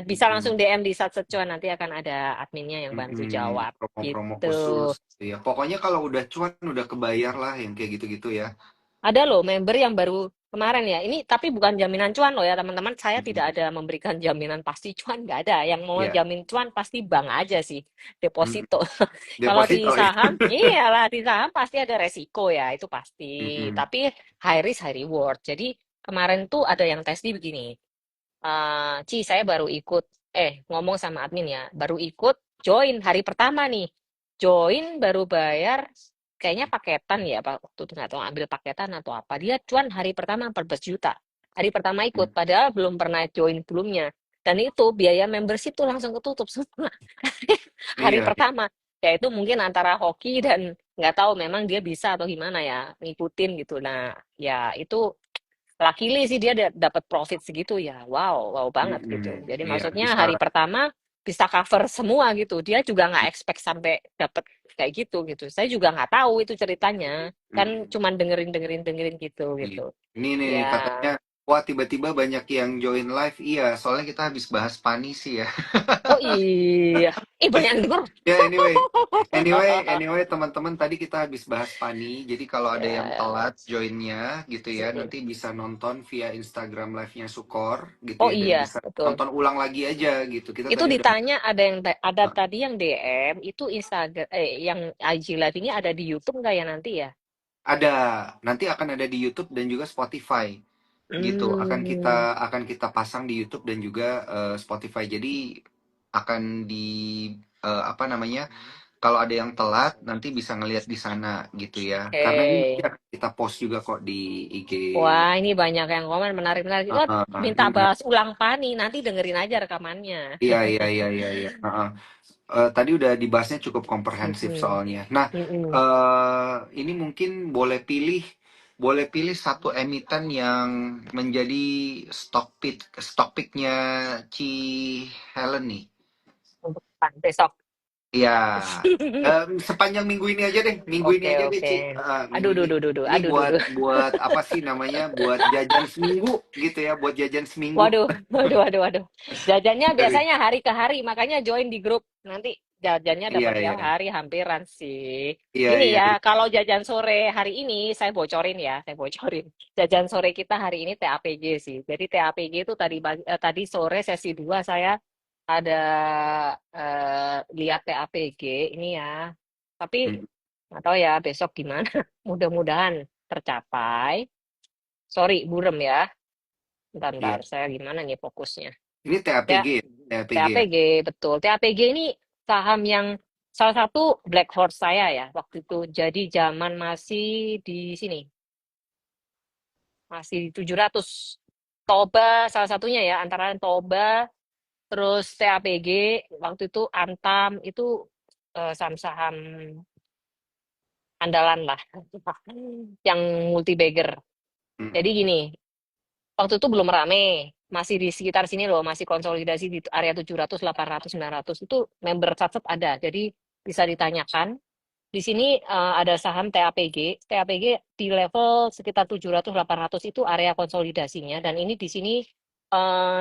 Bisa langsung Mm-mm. DM di Satsecuan, nanti akan ada adminnya yang bantu jawab Promo-promo gitu. khusus. Ya, pokoknya kalau udah cuan udah kebayar lah yang kayak gitu-gitu ya. Ada loh member yang baru kemarin ya. Ini tapi bukan jaminan cuan loh ya teman-teman. Saya tidak Mm-mm. ada memberikan jaminan pasti cuan, nggak ada. Yang mau Ya. jamin cuan pasti bank aja sih, Mm-mm. deposito. Kalau di Deposito ya. saham, iyalah di saham pasti ada resiko ya, itu pasti. Mm-mm. Tapi high risk high reward. Jadi kemarin tuh ada yang tes di begini. Ci, saya baru ikut, ngomong sama admin ya, baru ikut join hari pertama nih. Join baru bayar, kayaknya paketan ya, Pak. Waktu itu nggak tahu ambil paketan atau apa. Dia cuan hari pertama 14 juta. Hari pertama ikut, padahal belum pernah join sebelumnya. Dan itu biaya membership tuh langsung ketutup semua hari Iya. pertama. Ya itu mungkin antara hoki dan nggak tahu memang dia bisa atau gimana ya, ngikutin gitu. Nah, ya itu luckily sih dia dapat profit segitu ya. Wow, wow banget gitu. Jadi Iya, maksudnya bisa. hari pertama bisa cover semua gitu. Dia juga nggak expect sampai dapat kayak gitu gitu. Saya juga nggak tahu itu ceritanya. Kan Mm-mm. cuman dengerin dengerin dengerin gitu Iya. gitu. Ini nih Ya. katanya, wah tiba-tiba banyak yang join live. Iya, soalnya kita habis bahas Pani sih ya. Oh iya. Banyak yang denger. Ya anyway teman-teman tadi kita habis bahas Pani. Jadi kalau ada Ya, yang ya. telat joinnya gitu ya, Mm-mm. nanti bisa nonton via Instagram live-nya Sukor gitu Oh ya dan iya, bisa betul. nonton ulang lagi aja gitu. Kita Itu tadi udah ditanya ada tadi yang DM itu Instagram yang IG Live ini ada di YouTube nggak ya nanti ya? ada, nanti akan ada di YouTube dan juga Spotify gitu. Hmm. Akan kita pasang di YouTube dan juga Spotify. Jadi akan di apa namanya? Kalau ada yang telat nanti bisa ngelihat di sana gitu ya. Karena ini nanti Oke. akan kita post juga kok di IG. Wah, ini banyak yang komen menarik-menarik. Oh, minta Ini bahas ulang Pani, nanti dengerin aja rekamannya. iya, iya, iya, iya, iya. Tadi udah dibahasnya cukup komprehensif Mm-mm. soalnya. Nah, Mm-mm. ini mungkin boleh pilih satu emiten yang menjadi stock picknya Ci Helen nih. Untuk besok. Iya, sepanjang minggu ini aja deh, minggu ini Oke, aja deh, oke. Ci. Minggu Aduh, ini. duh, duh, duh, duh. Ini Aduh, duh, buat duh. buat apa sih namanya? Buat jajan seminggu gitu ya, buat jajan seminggu. Waduh, waduh, waduh, waduh. Jajannya Dari, biasanya hari ke hari, makanya join di grup. Nanti jajannya iya, dapat tiap iya, hari hampiran sih. iya, Gini iya, ya, iya. kalau jajan sore hari ini, saya bocorin ya, saya bocorin. Jajan sore kita hari ini TAPG sih. Jadi TAPG itu tadi sore sesi 2 saya ada lihat TAPG ini ya. Tapi Hmm, nggak tahu ya besok gimana. Mudah-mudahan tercapai. Sorry, burem ya. Bentar, iya. saya gimana nih fokusnya. Ini Ya, TAPG ya? TAPG ya? TAPG, betul. TAPG ini saham yang salah satu black horse saya ya waktu itu. Jadi zaman masih di sini, masih di 700. Toba salah satunya ya, antara Toba, terus TAPG, waktu itu Antam, itu saham-saham andalan lah. Yang multi bagger. Jadi Mm-mm. gini, waktu itu belum rame, masih di sekitar sini loh, masih konsolidasi di area 700, 800, 900 itu member Satset ada. Jadi bisa ditanyakan. Di sini ada saham TAPG. TAPG di level sekitar 700, 800 itu area konsolidasinya. Dan ini di sini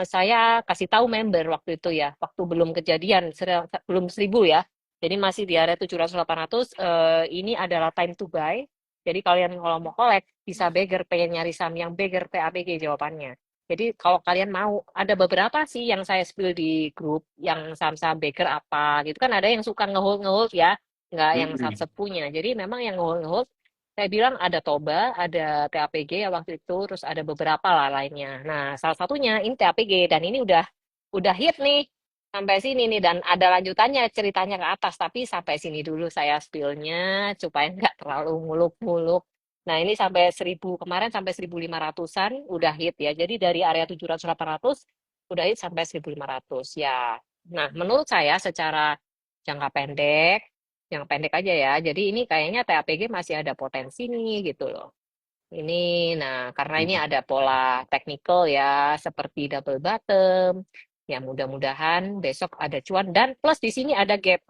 saya kasih tahu member waktu itu ya, waktu belum kejadian, belum 1000 ya. Jadi masih di area 700-800, ini adalah time to buy. Jadi kalian kalau mau collect, bisa beggar, pengen nyari saham yang beggar PABG jawabannya. Jadi kalau kalian mau, ada beberapa sih yang saya spill di grup, yang saham-saham beggar apa gitu kan, ada yang suka ngehold ya, nggak yang Mm-mm. sat-set punya. Jadi memang yang ngehold, saya bilang ada Toba, ada TAPG ya waktu itu, terus ada beberapa lah lainnya. Nah, salah satunya ini TAPG, dan ini udah hit nih sampai sini nih, dan ada lanjutannya ceritanya ke atas, tapi sampai sini dulu saya spillnya supaya nggak terlalu muluk-muluk. Nah, ini sampai 1000 kemarin, sampai 1500-an udah hit ya. Jadi dari area 700-800 udah hit sampai 1500 ya. Nah, menurut saya secara jangka pendek, yang pendek aja ya. Jadi ini kayaknya TAPG masih ada potensi nih gitu loh. Ini, nah, karena ini ada pola teknikal ya, seperti double bottom. Ya, mudah-mudahan besok ada cuan, dan plus di sini ada gap.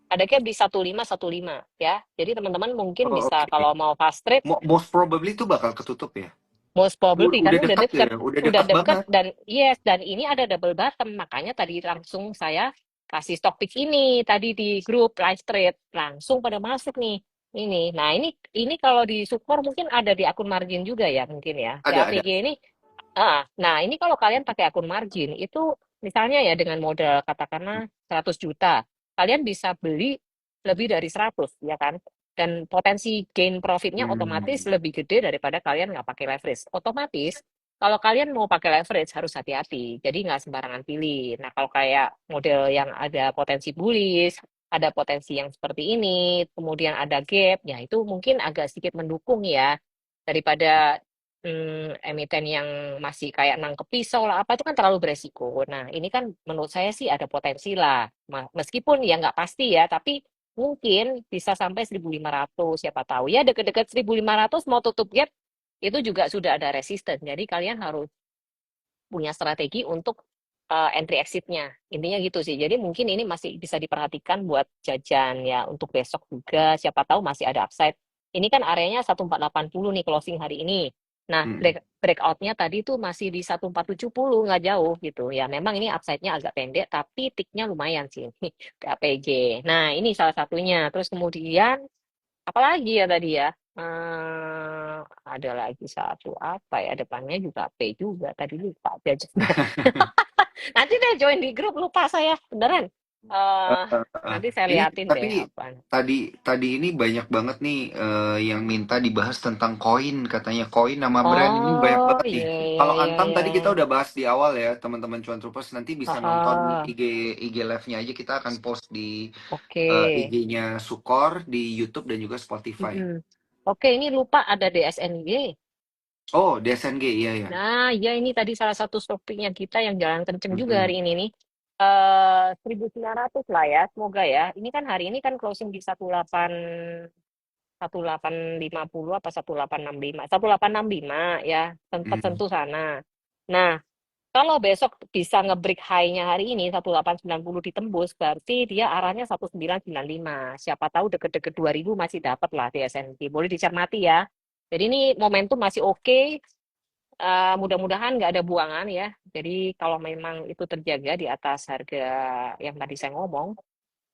Ada gap di 1515 ya. Jadi teman-teman mungkin Oh, bisa oke. kalau mau fast trade, Most probably itu bakal ketutup ya. most probably Udah karena dekat ya, udah udah dekat deket, banget. dan yes, dan ini ada double bottom, makanya tadi langsung saya kasih stock pick ini tadi di grup live trade, langsung pada masuk nih. Ini, nah ini kalau di support mungkin ada di akun margin juga ya mungkin ya. Ada. TAPG ini, nah ini kalau kalian pakai akun margin itu misalnya ya dengan modal katakanlah 100 juta, kalian bisa beli lebih dari 100 ya kan? Dan potensi gain profitnya otomatis Hmm. lebih gede daripada kalian nggak pakai leverage. Otomatis kalau kalian mau pakai leverage harus hati-hati, jadi nggak sembarangan pilih. Nah kalau kayak model yang ada potensi bullish, ada potensi yang seperti ini, kemudian ada gap, ya itu mungkin agak sedikit mendukung ya daripada emiten yang masih kayak nangkep pisau lah apa, itu kan terlalu beresiko. Nah ini kan menurut saya sih ada potensi lah, meskipun ya nggak pasti ya, tapi mungkin bisa sampai 1500, siapa tahu. Ya deket-deket 1500 mau tutup gap, itu juga sudah ada resisten. Jadi kalian harus punya strategi untuk entry exit-nya. Intinya gitu sih. Jadi mungkin ini masih bisa diperhatikan buat jajan ya untuk besok juga. Siapa tahu masih ada upside. Ini kan areanya 1480 nih closing hari ini. Nah, Hmm. breakout-nya tadi tuh masih di 1470, nggak jauh gitu. Ya memang ini upside-nya agak pendek, tapi tick-nya lumayan sih. KPG. Nah, ini salah satunya. Terus kemudian, apalagi ya tadi ya? Ada lagi satu apa ya, depannya juga P juga. Tadi lupa jajannya. Nanti deh join di grup, lupa saya beneran. Eh, eh eh, eh. Nanti saya Ini liatin tapi deh apa. tadi tadi ini banyak banget nih yang minta dibahas tentang koin, katanya koin nama brand ini banyak Oh banget nih. iya iya Kalau iya Antam iya. tadi kita udah bahas di awal ya, teman-teman Cuan Troopers nanti bisa nonton Heeh. IG live-nya aja, kita akan post di Oke. IG-nya Sukor di YouTube dan juga Spotify. Mm-mm. Oke, ini lupa ada DSNG. Oh, DSNG, iya ya. Nah, ya ini tadi salah satu topiknya kita yang jalan kenceng juga hari Mm-mm. ini nih. 1900 lah ya, semoga ya. Ini kan hari ini kan closing di 1850 apa 1865. 1865 ya, sempat Mm. sentuh sana. Nah, kalau besok bisa nge-break high-nya hari ini 1890 ditembus, berarti dia arahnya 1995. Siapa tahu deket-deket 2000 masih dapat lah di S&P. Boleh dicermati ya. Jadi ini momentum masih oke. Mudah-mudahan nggak ada buangan ya. Jadi kalau memang itu terjaga di atas harga yang tadi saya ngomong,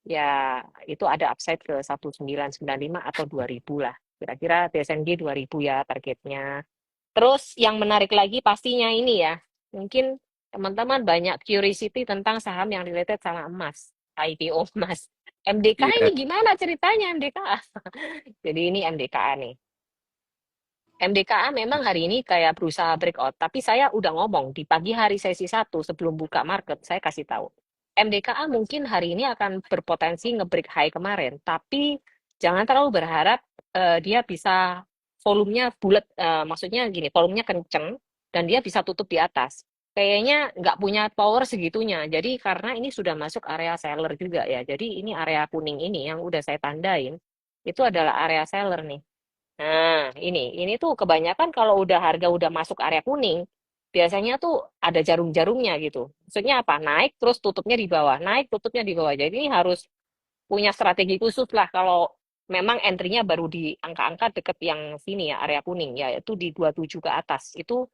ya itu ada upside ke 1995 atau 2000 lah. Kira-kira DSNG 2000 ya targetnya. Terus yang menarik lagi pastinya ini ya, mungkin teman-teman banyak curiosity tentang saham yang related sama emas, IPO emas. MDKA ini Iya. gimana ceritanya MDKA? Jadi ini MDKA nih. MDKA memang hari ini kayak berusaha breakout, tapi saya udah ngomong di pagi hari sesi satu sebelum buka market, saya kasih tahu. MDKA mungkin hari ini akan berpotensi nge-break high kemarin, tapi jangan terlalu berharap dia bisa volumenya bulat, maksudnya gini, volumenya kenceng dan dia bisa tutup di atas. Kayaknya nggak punya power segitunya. Jadi karena ini sudah masuk area seller juga ya. Jadi ini area kuning ini yang udah saya tandain, itu adalah area seller nih. Nah, ini tuh kebanyakan kalau udah harga udah masuk area kuning, biasanya tuh ada jarum-jarumnya gitu. Maksudnya apa? Naik terus tutupnya di bawah, naik tutupnya di bawah. Jadi ini harus punya strategi khusus lah kalau memang entry-nya baru di angka-angka deket yang sini ya, area kuning ya, itu di 27 ke atas. Itu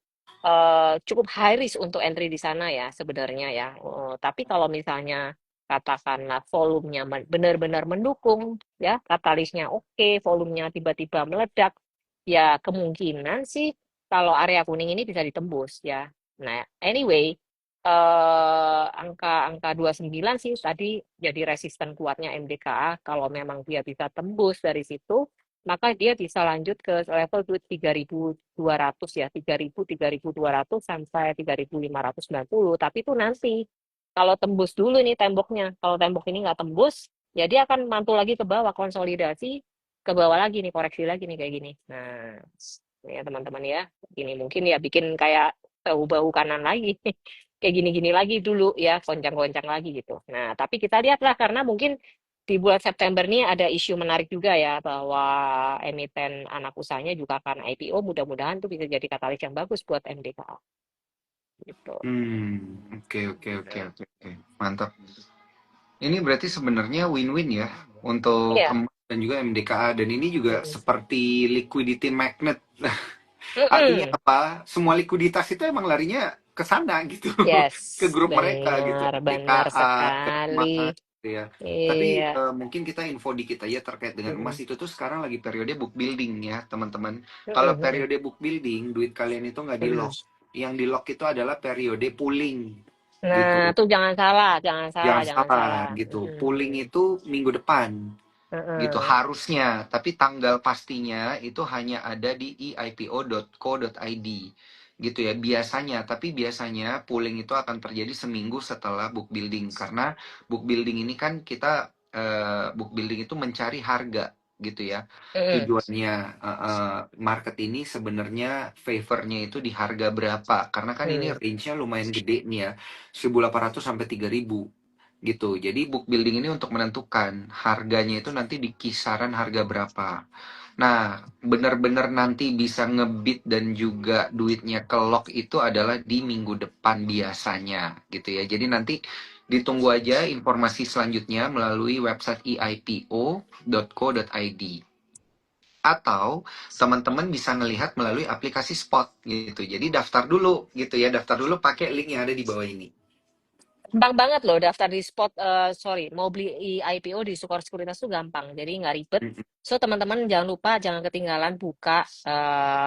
cukup high risk untuk entry di sana ya sebenarnya ya. Tapi kalau misalnya katakanlah volumenya benar-benar mendukung, ya, katalisnya oke, volumenya tiba-tiba meledak, ya kemungkinan sih kalau area kuning ini bisa ditembus ya. Nah, anyway, angka 29 sih tadi jadi resisten kuatnya MDKA. Kalau memang dia bisa tembus dari situ, maka dia bisa lanjut ke level 3.200 ya, 3.200 sampai 3.590. Tapi itu nanti kalau tembus dulu nih temboknya. Kalau tembok ini nggak tembus, ya dia akan mantul lagi ke bawah, konsolidasi ke bawah lagi nih, koreksi lagi nih kayak gini. Nah, ini ya teman-teman ya, ini mungkin ya bikin kayak bahu-bahu kanan lagi. Kayak gini-gini lagi dulu ya, goncang-goncang lagi gitu. Nah, tapi kita lihatlah karena mungkin di bulan September ini ada isu menarik juga ya bahwa emiten anak usahanya juga akan IPO, mudah-mudahan tuh bisa jadi katalis yang bagus buat MDKA gitu. Oke oke oke oke oke. Mantap. Ini berarti sebenarnya win-win ya untuk Iya. emas dan juga MDKA dan ini juga Mm-mm. seperti liquidity magnet. Artinya Mm-mm. apa? Semua likuiditas itu emang larinya ke sana gitu, Yes, ke grup mereka gitu, benar, benar MDKA, ke sekali. emas gitu ya. Tapi Iya. mungkin kita info dikit aja terkait dengan emas Mm-mm. itu tuh sekarang lagi periode book building ya teman-teman. Kalau Mm-mm. Mm-mm. periode book building duit kalian itu nggak di Mm-mm. lock. Yang di lock itu adalah periode pooling Nah, gitu. tuh jangan salah, jangan salah, Jangan jangan salah salah. gitu. Pooling Mm-mm. itu minggu depan gitu Mm-mm. harusnya, tapi tanggal pastinya itu hanya ada di eipo.co.id gitu ya biasanya, tapi biasanya pooling itu akan terjadi seminggu setelah book building karena book building ini kan kita book building itu mencari harga gitu ya Mm-mm. tujuannya market ini sebenarnya favornya itu di harga berapa karena kan ini Mm. range-nya lumayan gede nih ya 1.800 sampai 3.000 gitu. Jadi book building ini untuk menentukan harganya itu nanti di kisaran harga berapa. Nah, benar-benar nanti bisa ngebit dan juga duitnya ke lock itu adalah di minggu depan biasanya gitu ya. Jadi nanti ditunggu aja informasi selanjutnya melalui website eipo.co.id atau teman-teman bisa ngelihat melalui aplikasi Spot gitu. Jadi daftar dulu gitu ya, daftar dulu pakai link yang ada di bawah ini. Gampang banget loh daftar di spot, sorry, mau beli IPO di Sukor Sekuritas tuh gampang, jadi nggak ribet. So teman-teman jangan lupa, jangan ketinggalan buka,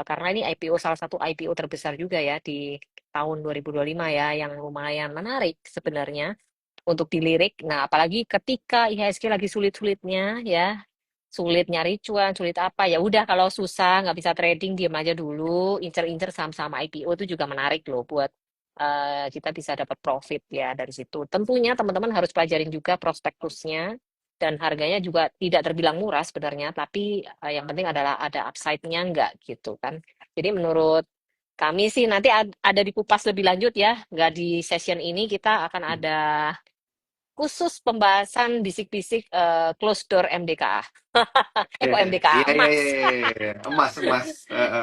karena ini IPO salah satu IPO terbesar juga ya di tahun 2025 ya, yang lumayan menarik sebenarnya untuk dilirik. Nah, apalagi ketika IHSG lagi sulit-sulitnya ya, sulit nyari cuan, sulit apa, ya udah kalau susah nggak bisa trading, diam aja dulu, incer-incer saham-saham IPO itu juga menarik loh buat kita bisa dapat profit ya dari situ. Tentunya teman-teman harus pelajarin juga prospektusnya dan harganya juga tidak terbilang murah sebenarnya, tapi yang penting adalah ada upside-nya enggak gitu kan. Jadi menurut kami sih nanti ada dikupas lebih lanjut ya, nggak di session ini kita akan ada khusus pembahasan bisik-bisik close door MDKA. Iya, Kok MDKA iya, iya, emas? iya, iya, iya. Emas, emas.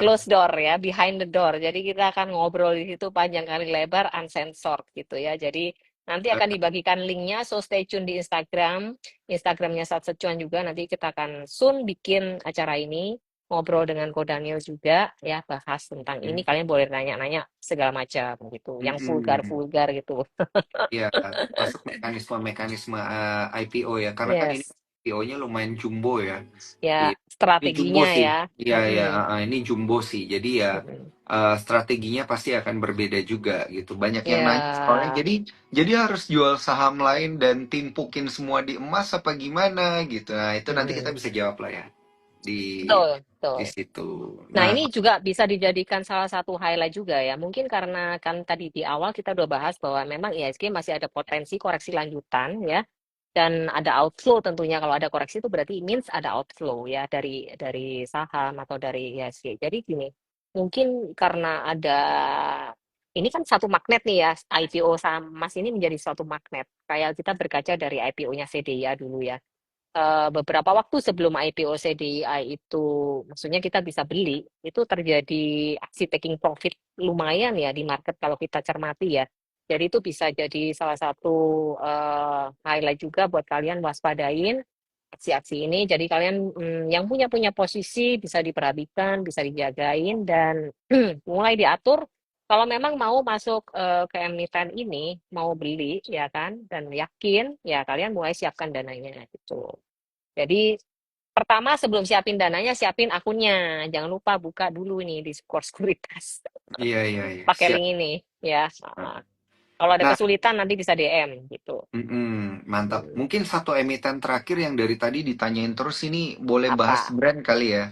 Close door ya, behind the door. Jadi kita akan ngobrol di situ panjang kali lebar, uncensored gitu ya. Jadi nanti akan dibagikan linknya, so stay tune di Instagram. Instagramnya Sat Secuan juga, nanti kita akan soon bikin acara ini. Ngobrol dengan Ko Daniel juga, ya bahas tentang ini. Kalian boleh nanya-nanya segala macam gitu. Yang Mm-mm. vulgar-vulgar gitu. Ya, masuk mekanisme-mekanisme IPO ya, karena kan ini Yes, IPO-nya lumayan jumbo ya. ya Gitu. Ini jumbo strateginya sih. ya. Iya, ya, Mm-mm. ini jumbo sih. Jadi ya Mm-mm. strateginya pasti akan berbeda juga gitu. Banyak yang Ya, nanya soalnya, jadi harus jual saham lain dan timpukin semua di emas apa gimana gitu. Nah, itu nanti kita mm-mm. bisa jawab lah ya di Betul, betul. di situ. Nah, Nah, ini juga bisa dijadikan salah satu highlight juga ya. Mungkin karena kan tadi di awal kita udah bahas bahwa memang IHSG masih ada potensi koreksi lanjutan ya. Dan ada outflow tentunya kalau ada koreksi itu berarti means ada outflow ya dari saham atau dari IHSG. Jadi gini, mungkin karena ada ini kan satu magnet nih ya, IPO saham emas ini menjadi suatu magnet. Kayak kita berkaca dari IPO-nya CDIA dulu ya. Beberapa waktu sebelum IPO CDI itu, maksudnya kita bisa beli, itu terjadi aksi taking profit lumayan ya di market kalau kita cermati ya. Jadi itu bisa jadi salah satu highlight juga buat kalian waspadain aksi-aksi ini. Jadi kalian yang punya posisi bisa diperhatikan, bisa dijagain dan mulai diatur Kalau memang mau masuk ke emiten ini, mau beli ya kan, dan yakin, ya kalian mulai siapkan dananya gitu. Jadi pertama sebelum siapin dananya, siapin akunnya. Jangan lupa buka dulu nih di Skor Sekuritas. Iya, iya, iya. Pakai Siap. link ini ya. Kalau ada Nah, kesulitan nanti bisa DM gitu. mantap. Hmm, Mungkin satu emiten terakhir yang dari tadi ditanyain terus ini boleh bahas apa? brand kali ya,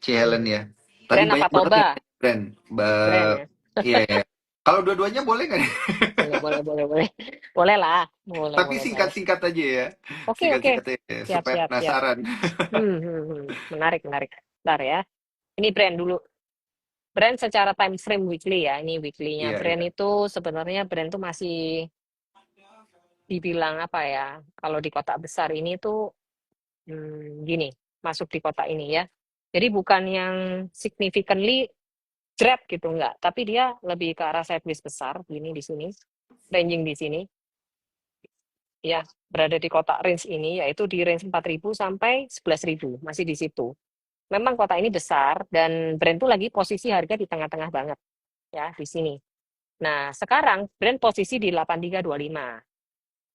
C. Helen Hmm. ya. Tadi Brand apa banyak banget Toba? yang nanya brand. Brand ya. Iya, iya. Kalau dua-duanya boleh nggak nih? Boleh, boleh, boleh, boleh. Boleh lah. Boleh, Tapi boleh, boleh. singkat-singkat aja ya. Oke, oke. Singkat-singkat aja ya, Siap, supaya siap, siap. penasaran. Menarik, menarik. Bentar ya. Ini brand dulu. Brand secara time frame weekly ya. Ini weekly-nya. Iya, Brand iya. itu sebenarnya brand itu masih dibilang apa ya? Kalau di kota besar ini tuh gini, masuk di kota ini ya. Jadi bukan yang significantly grab gitu enggak, tapi dia lebih ke arah sideways besar gini di sini, ranging di sini ya, berada di kota range ini yaitu di range 4.000 sampai 11.000 masih di situ. Memang kota ini besar dan brand tuh lagi posisi harga di tengah-tengah banget ya di sini. Nah, sekarang brand posisi di 8325.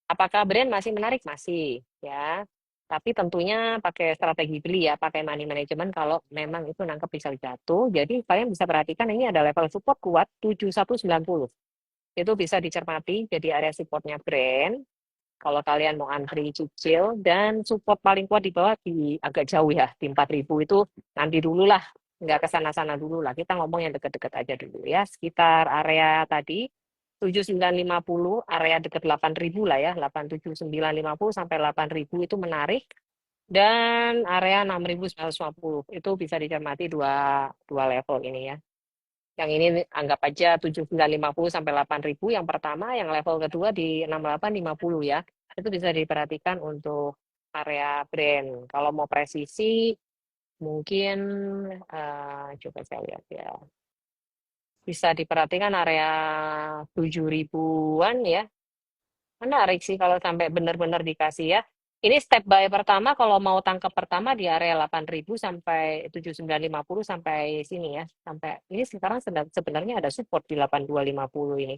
Apakah brand masih menarik? Masih, ya. Tapi tentunya pakai strategi beli ya, pakai money management kalau memang itu nangkep bisa jatuh. Jadi kalian bisa perhatikan ini ada level support kuat 7190. Itu bisa dicermati jadi area supportnya brand. Kalau kalian mau antri cicil dan support paling kuat di bawah di agak jauh ya, di 4.000 itu nanti dulu lah. Nggak ke sana-sana dulu lah. Kita ngomong yang deket-deket aja dulu ya. Sekitar area tadi 7950 area dekat 8.000 lah ya, 87.950 sampai 8.000 itu menarik dan area 6.950 itu bisa dicermati dua dua level ini ya. Yang ini anggap aja 7.950 sampai 8.000 yang pertama, yang level kedua di 6850 ya. Itu bisa diperhatikan untuk area brand. Kalau mau presisi mungkin coba saya lihat ya. Bisa diperhatikan area 7.000-an ya. Menarik sih kalau sampai benar-benar dikasih ya. Ini step by pertama kalau mau tangkap pertama di area 8.000 sampai 7.950 sampai sini ya. Sampai ini sekarang sebenarnya ada support di 8.250 ini.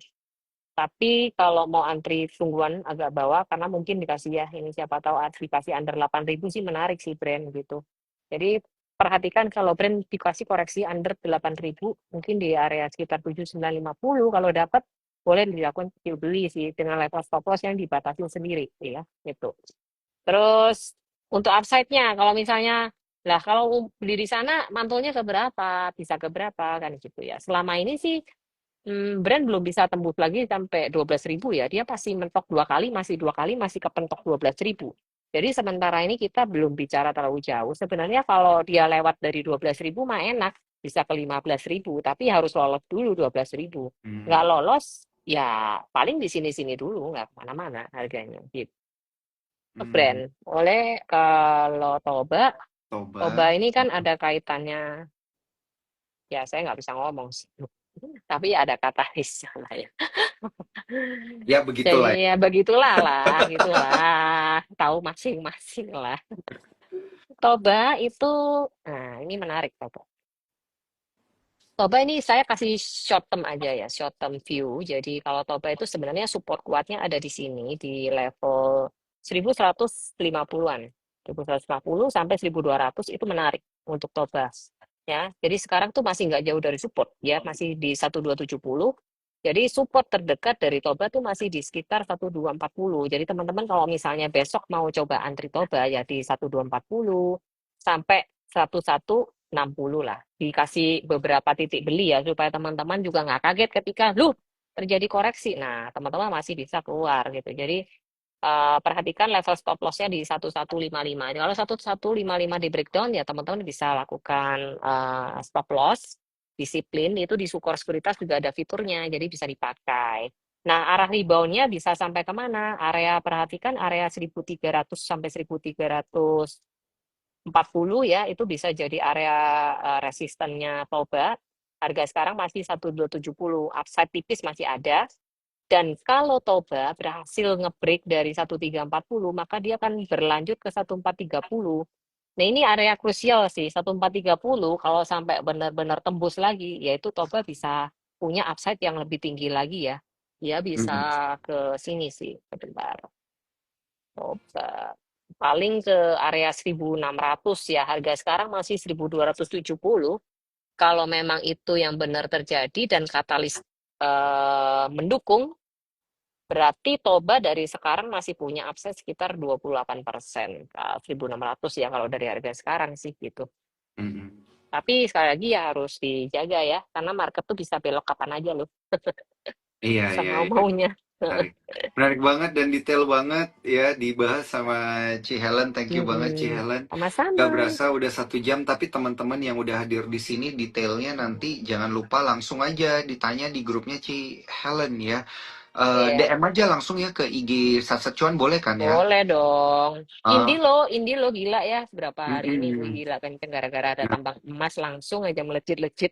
Tapi kalau mau antri tungguan agak bawah karena mungkin dikasih ya ini siapa tahu dikasih under 8.000 sih menarik sih brand gitu. Jadi perhatikan kalau brand dikasih koreksi under 8.000 mungkin di area sekitar 7.950 kalau dapat boleh dilakukan skill beli sih dengan level stop loss yang dibatasi sendiri ya gitu. Terus untuk upside-nya kalau misalnya lah kalau beli di sana mantulnya ke berapa, bisa ke berapa kan gitu ya. Selama ini sih brand belum bisa tembus lagi sampai 12.000 ya. Dia pasti mentok dua kali masih kepentok 12.000. Jadi sementara ini kita belum bicara terlalu jauh. Sebenarnya kalau dia lewat dari 12.000 mah enak, bisa ke 15.000, tapi harus lolos dulu 12.000. Nggak Hmm, lolos, ya paling di sini-sini dulu, nggak kemana-mana harganya. Gitu. hmm, Brand. Oleh kalau Toba, Toba coba. ini kan ada kaitannya, ya saya nggak bisa ngomong sih. Tapi ada kata hisnya lah ya. Ya Jadi begitulah. ya begitulah lah, gitulah. Tahu masing-masing lah. Toba itu, nah ini menarik Toba. Toba ini saya kasih short term aja ya, short term view. Jadi kalau Toba itu sebenarnya support kuatnya ada di sini, di level 1150-an. 1150 sampai 1200 itu menarik untuk Toba. Ya, jadi sekarang tuh masih nggak jauh dari support, ya masih di 1270. Jadi support terdekat dari Toba tuh masih di sekitar 1240. Jadi teman-teman kalau misalnya besok mau coba antri Toba ya di 1240 sampai 1160 lah. Dikasih beberapa titik beli ya supaya teman-teman juga nggak kaget ketika lu terjadi koreksi. Nah, teman-teman masih bisa keluar gitu. Jadi perhatikan level stop loss-nya di 1155. Kalau 1155 di breakdown ya teman-teman bisa lakukan stop loss, disiplin itu di Sukor Sekuritas juga ada fiturnya, jadi bisa dipakai. Nah, arah rebound-nya bisa sampai kemana? Area perhatikan area 1.300 sampai 1.340 ya, itu bisa jadi area resistennya Toba. Harga sekarang masih 1.270, upside tipis masih ada. Dan kalau Toba berhasil ngebreak dari 1.340, maka dia akan berlanjut ke 1.430. Nah, ini area krusial sih. 1.430 kalau sampai benar-benar tembus lagi, yaitu Toba bisa. punya upside yang lebih tinggi lagi ya. Dia bisa Mm-mm. ke sini sih, sebentar. Coba. Paling ke area 1.600 ya. Harga sekarang masih 1.270. Kalau memang itu yang benar terjadi dan katalis mendukung, berarti Toba dari sekarang masih punya upside sekitar 28%. 1.600 ya kalau dari harga sekarang sih gitu. Mm-mm. Tapi sekali lagi ya harus dijaga ya, karena market tuh bisa belok kapan aja loh, Iya, iya, iya. semau-maunya. Menarik. Menarik banget dan detail banget ya dibahas sama Ci Helen. Thank you banget Ci Mm-mm. Helen. Gak Sama-sama. berasa udah 1 jam, tapi teman-teman yang udah hadir di sini detailnya nanti jangan lupa langsung aja ditanya di grupnya Ci Helen ya. Iya. DM aja langsung ya ke IG Satsecuan boleh kan ya? Boleh dong. Eh, Indi lo gila ya. Berapa hari ini gue mm-mm. gila kan gara-gara ada Nah, tambang emas langsung aja melejit-lejit.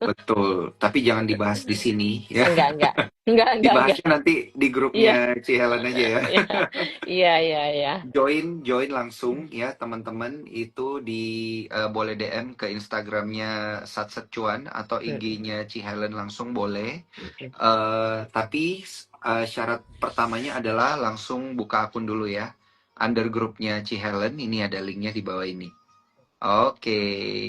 betul. Tapi jangan dibahas di sini ya. Enggak, enggak. Enggak. Dibahasnya nanti di Iya, grupnya Ci Helen aja ya. iya, iya. Join langsung ya teman-teman itu di boleh DM ke Instagramnya Satsetcuan atau Mm-mm. IG-nya Ci Helen langsung boleh. Mm-mm. Tapi syarat pertamanya adalah langsung buka akun dulu ya. Under grupnya Ci Helen ini ada linknya di bawah ini. Oke,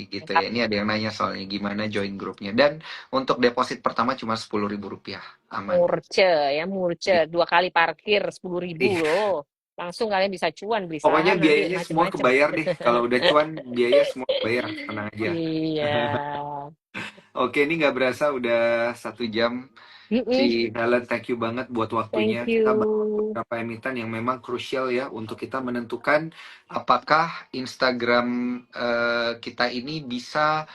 gitu ya. Mantap. Ini ada yang nanya soalnya gimana join grupnya. Dan untuk deposit pertama cuma 10.000 rupiah, aman. Murce. 2 kali parkir 10.000 loh. Langsung kalian bisa cuan beli Pokoknya saham nanti biayanya semua macem-macem. kebayar deh. Kalau udah cuan, biaya semua kebayar. Tenang aja. Iya. Oke, ini nggak berasa udah 1 jam. Mm-mm. Si Helen, thank you banget buat waktunya. Thank Kita bahas you. beberapa emiten yang memang krusial ya untuk kita menentukan apakah Instagram kita ini bisa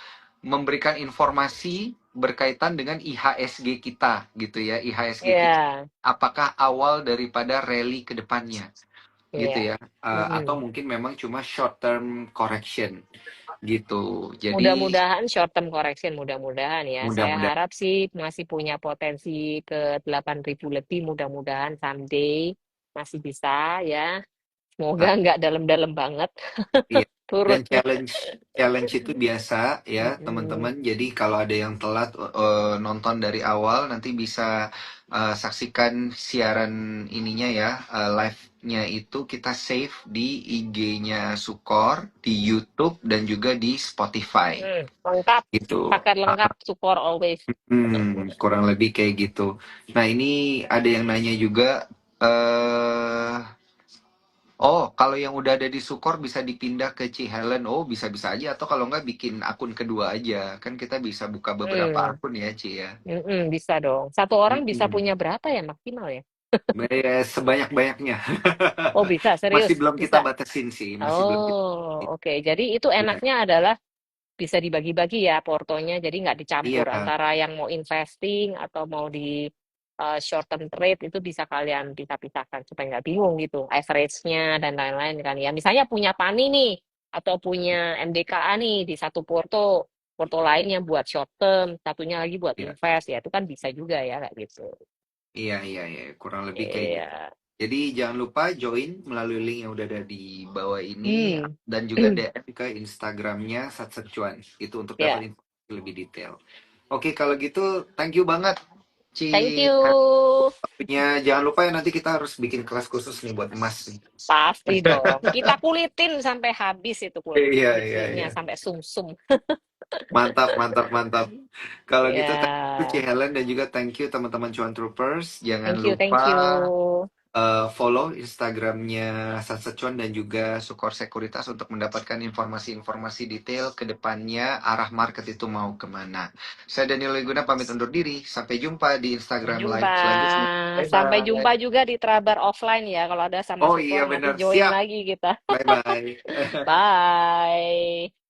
memberikan informasi berkaitan dengan IHSG kita gitu ya. IHSG kita Iya, apakah awal daripada rally ke depannya gitu iya. ya. Atau Mm-mm. mungkin memang cuma short term correction gitu. Jadi Mudah-mudahan short term correction, mudah-mudahan ya. Saya mudah-mudahan harap sih masih punya potensi ke 8.000 lebih, mudah-mudahan someday masih bisa ya. Semoga nggak dalam-dalam banget iya. Dan turun. challenge challenge itu biasa ya Mm-mm. teman-teman. Jadi kalau ada yang telat nonton dari awal nanti bisa saksikan siaran ininya ya live-nya itu kita save di IG-nya Sukor, di YouTube dan juga di Spotify Lengkap, gitu. paket lengkap, support always. Kurang lebih kayak gitu. Nah, ini ada yang nanya juga eh oh, kalau yang udah ada di Sukor bisa dipindah ke Cihelen. Oh, bisa-bisa aja. Atau kalau nggak bikin akun kedua aja. Kan kita bisa buka beberapa Hmm, akun ya, Ci ya. bisa dong. Satu orang bisa Mm-mm. punya berapa ya maksimal ya? Sebanyak-banyaknya. Oh bisa, Masih serius, belum kita bisa. batasin sih. Masih belum kita batasin. Oh, oke. Jadi itu Iya, enaknya adalah bisa dibagi-bagi ya portonya, jadi nggak dicampur iya, antara yang mau investing atau mau di short term trade itu bisa kalian pisah-pisahkan supaya nggak bingung gitu average-nya dan lain-lain kan ya. Misalnya punya PANI nih atau punya MDKA nih di satu porto lainnya buat short term, satunya lagi buat iya. invest ya itu kan bisa juga ya kayak gitu. Iya, iya, iya. Kurang lebih kayak gitu. Iya. Jadi jangan lupa join melalui link yang udah ada di bawah ini Hmm. dan juga DM ke Instagramnya Satsetcuan. Itu untuk dapat Ya, informasi lebih detail. Oke, kalau gitu thank you banget Ci. thank you. Punya jangan lupa ya nanti kita harus bikin kelas khusus nih buat emas nih. Pasti dong. Kita kulitin sampai habis itu Iya, iya, kulitnya iya. sampai sumsum. Mantap, mantap, mantap. Kalau gitu thank you Ci Ya, Helen dan juga thank you teman-teman Cuan Troopers. Jangan thank you, lupa thank you. follow Instagramnya Satsecuan dan juga Sukor Sekuritas untuk mendapatkan informasi-informasi detail ke depannya arah market itu mau kemana. Saya Daniel Wiguna pamit undur diri. Sampai jumpa di Sampai Instagram jumpa. Live selanjutnya. Sampai Bye-bye. jumpa juga di Trabar offline ya. Kalau ada sama Oh iya support nanti benar. join Siap. lagi kita. Bye-bye. Bye.